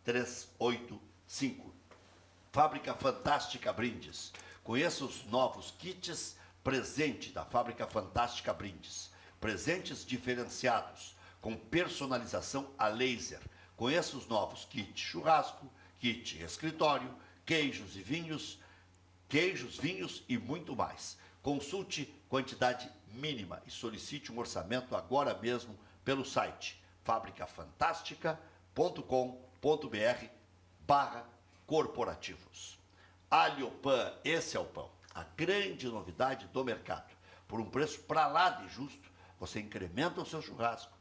381-385. Fábrica Fantástica Brindes. Conheça os novos kits presente da Fábrica Fantástica Brindes. Presentes diferenciados, com personalização a laser. Conheça os novos kits churrasco, kit escritório, queijos, vinhos e muito mais. Consulte quantidade mínima e solicite um orçamento agora mesmo pelo site fabricafantástica.com.br/ corporativos. Alhopan, esse é o pão. A grande novidade do mercado. Por um preço para lá de justo, você incrementa o seu churrasco.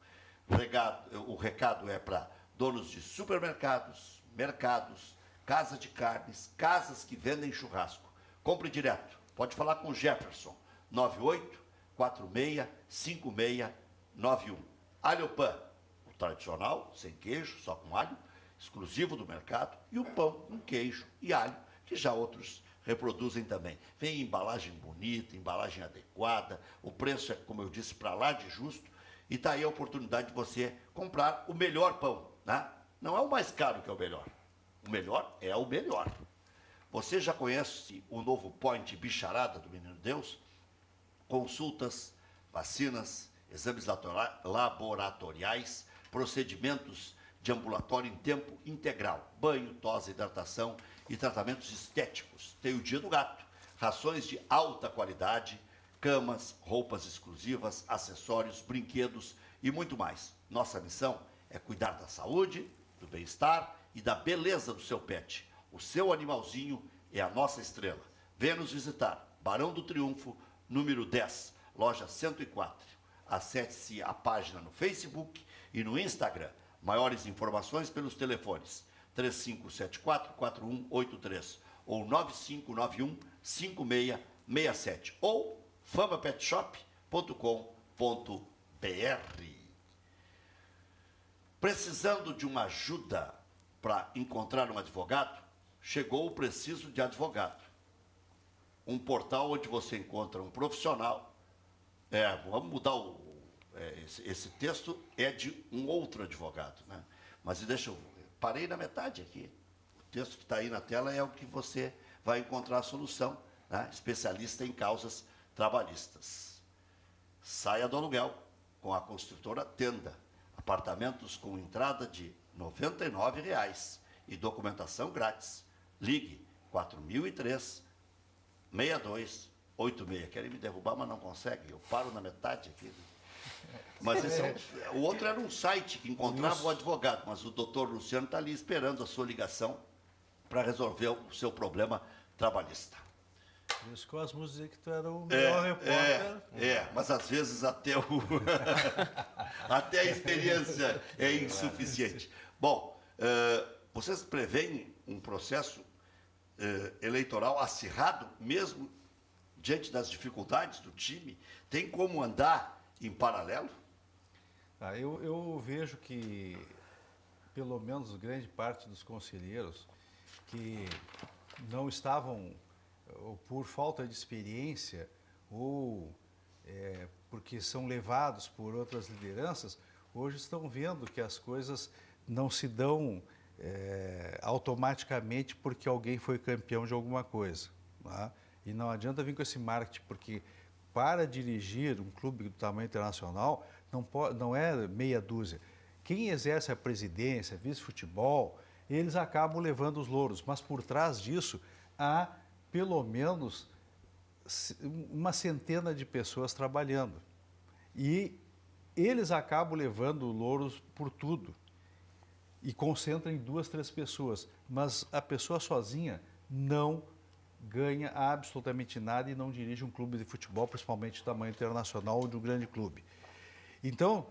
O recado é para donos de supermercados, mercados, casa de carnes, casas que vendem churrasco. Compre direto. Pode falar com o Jefferson. 98465691. Alhopan, o tradicional, sem queijo, só com alho, exclusivo do mercado, e o pão com queijo e alho, que já outros reproduzem também. Vem em embalagem bonita, embalagem adequada, o preço é, como eu disse, para lá de justo, e está aí a oportunidade de você comprar o melhor pão, né? Não é o mais caro que é o melhor é o melhor. Você já conhece o novo Point Bicharada do Menino Deus? Consultas, vacinas, exames laboratoriais, procedimentos de ambulatório em tempo integral, banho, tosse, hidratação e tratamentos estéticos. Tem o Dia do Gato, rações de alta qualidade, camas, roupas exclusivas, acessórios, brinquedos e muito mais. Nossa missão é cuidar da saúde, do bem-estar e da beleza do seu pet. O seu animalzinho é a nossa estrela. Venha nos visitar. Barão do Triunfo, número 10, loja 104. Acesse a página no Facebook e no Instagram. Maiores informações pelos telefones 3574-4183 ou 9591-5667 ou famapetshop.com.br. Precisando de uma ajuda para encontrar um advogado? Chegou o Preciso de Advogado. Um portal onde você encontra um profissional. Vamos mudar esse texto é de um outro advogado, né? Mas parei na metade aqui. O texto que está aí na tela é o que você vai encontrar a solução, né? Especialista em causas trabalhistas. Saia do aluguel com a construtora Tenda. Apartamentos com entrada de R$ 99,00 e documentação grátis. Ligue 4003-6286. Querem me derrubar, mas não conseguem. Eu paro na metade aqui. Mas o outro era um site que encontrava o advogado, mas o doutor Luciano está ali esperando a sua ligação para resolver o seu problema trabalhista.
Por isso que o Asmus dizia que tu era o melhor repórter.
Mas às vezes até a experiência é insuficiente. Bom, vocês preveem um processo eleitoral acirrado, mesmo diante das dificuldades do time? Tem como andar em paralelo?
Eu vejo que, pelo menos grande parte dos conselheiros que não estavam, ou por falta de experiência, ou porque são levados por outras lideranças, hoje estão vendo que as coisas não se dão automaticamente porque alguém foi campeão de alguma coisa, né? E não adianta vir com esse marketing, porque para dirigir um clube do tamanho internacional não é meia dúzia. Quem exerce a presidência, vice-futebol, eles acabam levando os louros, mas por trás disso há pelo menos uma centena de pessoas trabalhando. E eles acabam levando louros por tudo e concentram em 2, 3 pessoas, mas a pessoa sozinha não ganha absolutamente nada e não dirige um clube de futebol, principalmente de tamanho internacional ou de um grande clube. Então,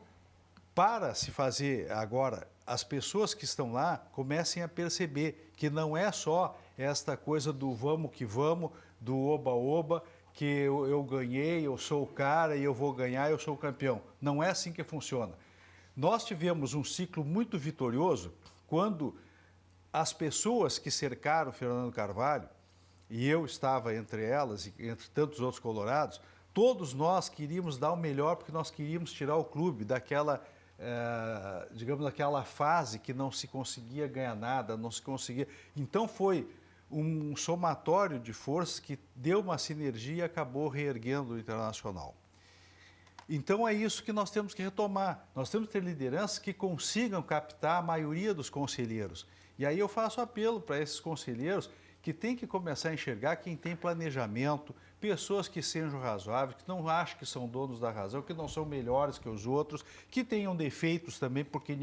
para se fazer agora, as pessoas que estão lá comecem a perceber que não é só esta coisa do vamos que vamos, do oba-oba, que eu ganhei, eu sou o cara e eu vou ganhar, eu sou o campeão. Não é assim que funciona. Nós tivemos um ciclo muito vitorioso quando as pessoas que cercaram Fernando Carvalho, e eu estava entre elas e entre tantos outros colorados, todos nós queríamos dar o melhor porque nós queríamos tirar o clube daquela, digamos, daquela fase que não se conseguia ganhar nada, não se conseguia. Então foi um somatório de forças que deu uma sinergia e acabou reerguendo o Internacional. Então é isso que nós temos que retomar. Nós temos que ter lideranças que consigam captar a maioria dos conselheiros. E aí eu faço apelo para esses conselheiros que têm que começar a enxergar quem tem planejamento, pessoas que sejam razoáveis, que não acham que são donos da razão, que não são melhores que os outros, que tenham defeitos também, porque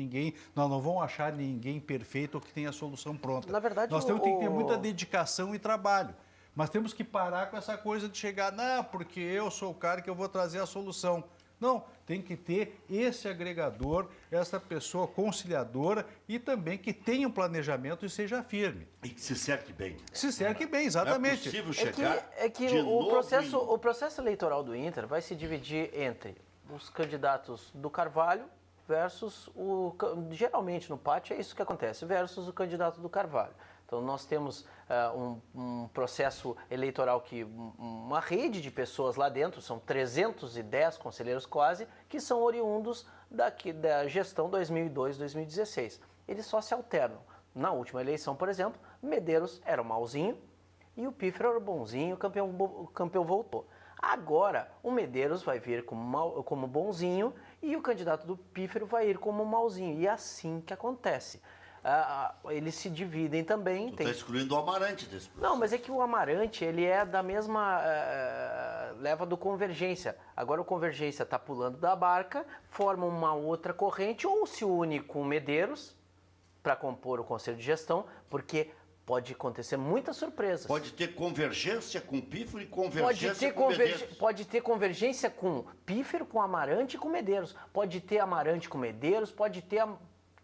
nós não vamos achar ninguém perfeito ou que tenha a solução pronta.
Na verdade,
nós temos que ter muita dedicação e trabalho. Mas temos que parar com essa coisa de chegar, não, porque eu sou o cara que eu vou trazer a solução. Não, tem que ter esse agregador, essa pessoa conciliadora e também que tenha um planejamento e seja firme.
E que se cerque bem.
Se cerque bem, exatamente.
Não é possível chegar
o processo eleitoral do Inter vai se dividir entre os candidatos do Carvalho versus geralmente no pátio é isso que acontece, versus o candidato do Carvalho. Então, nós temos um processo eleitoral que uma rede de pessoas lá dentro, são 310 conselheiros quase, que são oriundos da gestão 2002-2016. Eles só se alternam. Na última eleição, por exemplo, Medeiros era o malzinho e o Pífero era o bonzinho, o campeão voltou. Agora, o Medeiros vai vir como bonzinho e o candidato do Pífero vai ir como malzinho. E é assim que acontece. Eles se dividem também.
Tu está excluindo o Amarante desse processo.
Não, mas é que o Amarante, ele é da mesma leva do Convergência. Agora o Convergência está pulando da barca, forma uma outra corrente ou se une com o Medeiros para compor o Conselho de Gestão, porque pode acontecer muitas surpresas.
Pode ter convergência com Pífero e convergência com Medeiros.
Pode ter convergência com Pífero, com Amarante e com Medeiros. Pode ter Amarante com Medeiros, pode ter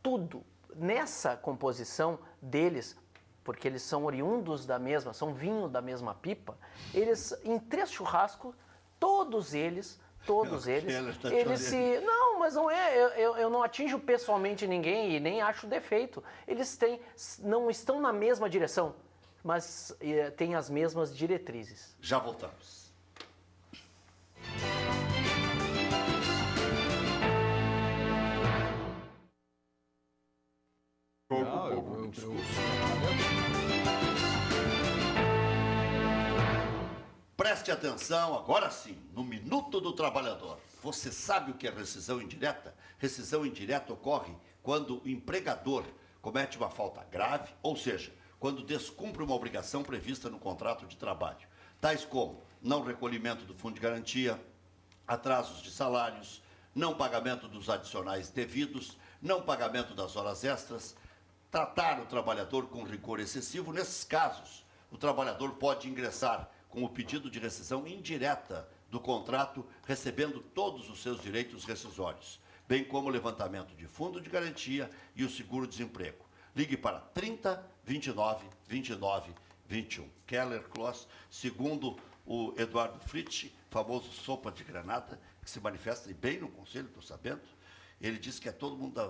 tudo. Nessa composição deles, porque eles são oriundos da mesma, são vinho da mesma pipa, eles, em 3 churrascos, todos eles, eles se... Não, mas não é, eu não atinjo pessoalmente ninguém e nem acho defeito. Eles não estão na mesma direção, mas têm as mesmas diretrizes.
Já voltamos. Preste atenção, agora sim, no Minuto do Trabalhador. Você sabe o que é rescisão indireta? Rescisão indireta ocorre quando o empregador comete uma falta grave, ou seja, quando descumpre uma obrigação prevista no contrato de trabalho, tais como não recolhimento do fundo de garantia, atrasos de salários, não pagamento dos adicionais devidos, não pagamento das horas extras, tratar o trabalhador com rigor excessivo. Nesses casos, o trabalhador pode ingressar com o pedido de rescisão indireta do contrato, recebendo todos os seus direitos rescisórios, bem como o levantamento de fundo de garantia e o seguro-desemprego. Ligue para 30 29 29 21. Keller Kloss, segundo o Eduardo Fritsch, famoso sopa de granada, que se manifesta bem no conselho, estou sabendo, ele disse que é todo mundo da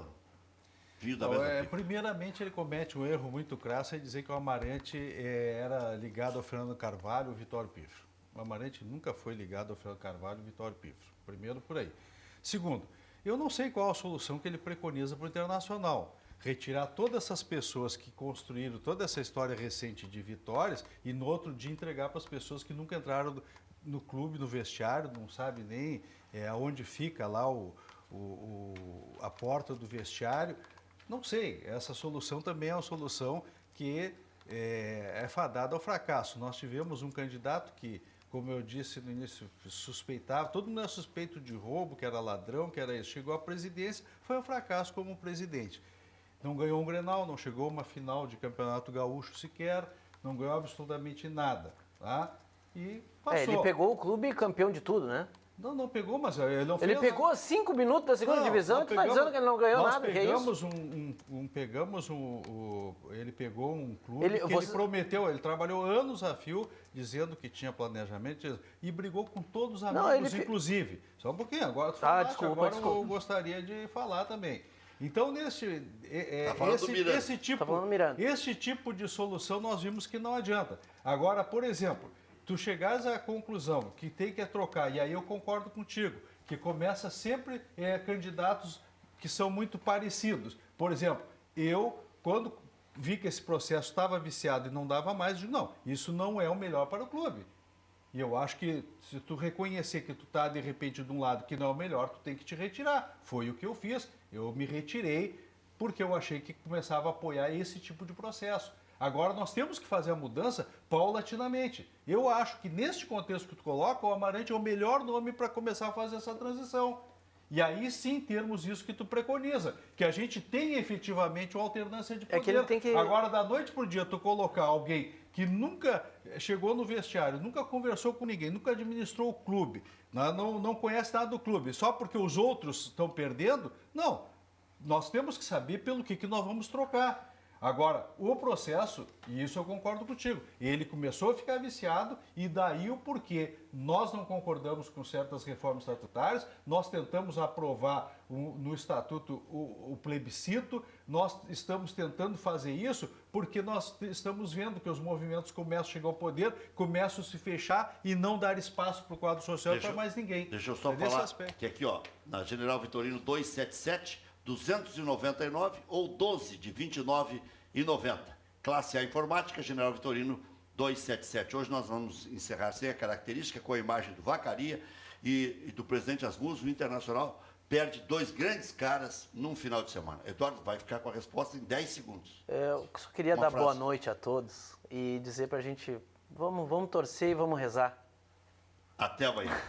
primeiramente, ele comete um erro muito crasso em dizer que o Amarante era ligado ao Fernando Carvalho e ao Vitório Pífero. O Amarante nunca foi ligado ao Fernando Carvalho e ao Vitório Pífero. Primeiro, por aí. Segundo, eu não sei qual a solução que ele preconiza para o Internacional. Retirar todas essas pessoas que construíram toda essa história recente de vitórias e no outro dia entregar para as pessoas que nunca entraram no clube, no vestiário, não sabe nem aonde fica lá a porta do vestiário. Não sei, essa solução também é uma solução que é fadada ao fracasso. Nós tivemos um candidato que, como eu disse no início, suspeitava, todo mundo era suspeito de roubo, que era ladrão, que era isso. Chegou à presidência, foi um fracasso como presidente. Não ganhou um Grenal, não chegou a uma final de Campeonato Gaúcho sequer, não ganhou absolutamente nada. Tá? E passou.
Ele pegou o clube campeão de tudo, né?
Não pegou, mas ele não fez.
Ele pegou 5 minutos da segunda divisão e tu está dizendo que ele não ganhou nada, que é isso?
Ele pegou um clube ele prometeu, ele trabalhou anos a fio dizendo que tinha planejamento e brigou com todos os amigos, inclusive. Só um pouquinho, agora tu falaste,
desculpa.
Eu gostaria de falar também. Então, esse tipo de solução nós vimos que não adianta. Agora, por exemplo, tu chegares à conclusão que tem que trocar, e aí eu concordo contigo, que começa sempre candidatos que são muito parecidos. Por exemplo, eu, quando vi que esse processo estava viciado e não dava mais, digo, não, isso não é o melhor para o clube. E eu acho que se tu reconhecer que tu está, de repente, de um lado que não é o melhor, tu tem que te retirar. Foi o que eu fiz, eu me retirei porque eu achei que começava a apoiar esse tipo de processo. Agora nós temos que fazer a mudança paulatinamente. Eu acho que neste contexto que tu coloca, o Amarante é o melhor nome para começar a fazer essa transição. E aí sim termos isso que tu preconiza, que a gente tenha efetivamente uma alternância de poder.
que ele tem que...
Agora, da noite por dia, tu colocar alguém que nunca chegou no vestiário, nunca conversou com ninguém, nunca administrou o clube, não conhece nada do clube, só porque os outros estão perdendo, não. Nós temos que saber pelo que nós vamos trocar. Agora, o processo, e isso eu concordo contigo, ele começou a ficar viciado e daí o porquê. Nós não concordamos com certas reformas estatutárias, nós tentamos aprovar no estatuto o plebiscito, nós estamos tentando fazer isso porque nós estamos vendo que os movimentos começam a chegar ao poder, começam a se fechar e não dar espaço para o quadro social para mais ninguém.
Deixa eu só falar que aqui, ó, na General Vitorino 277, 299 ou 12 de 29,90. Classe A Informática, General Vitorino 277. Hoje nós vamos encerrar sem a característica, com a imagem do Vacaria e do presidente Asmus. O Internacional perde 2 grandes caras num final de semana. Eduardo vai ficar com a resposta em 10 segundos.
Eu só queria dar boa noite a todos e dizer pra gente, vamos torcer e vamos rezar.
Até amanhã.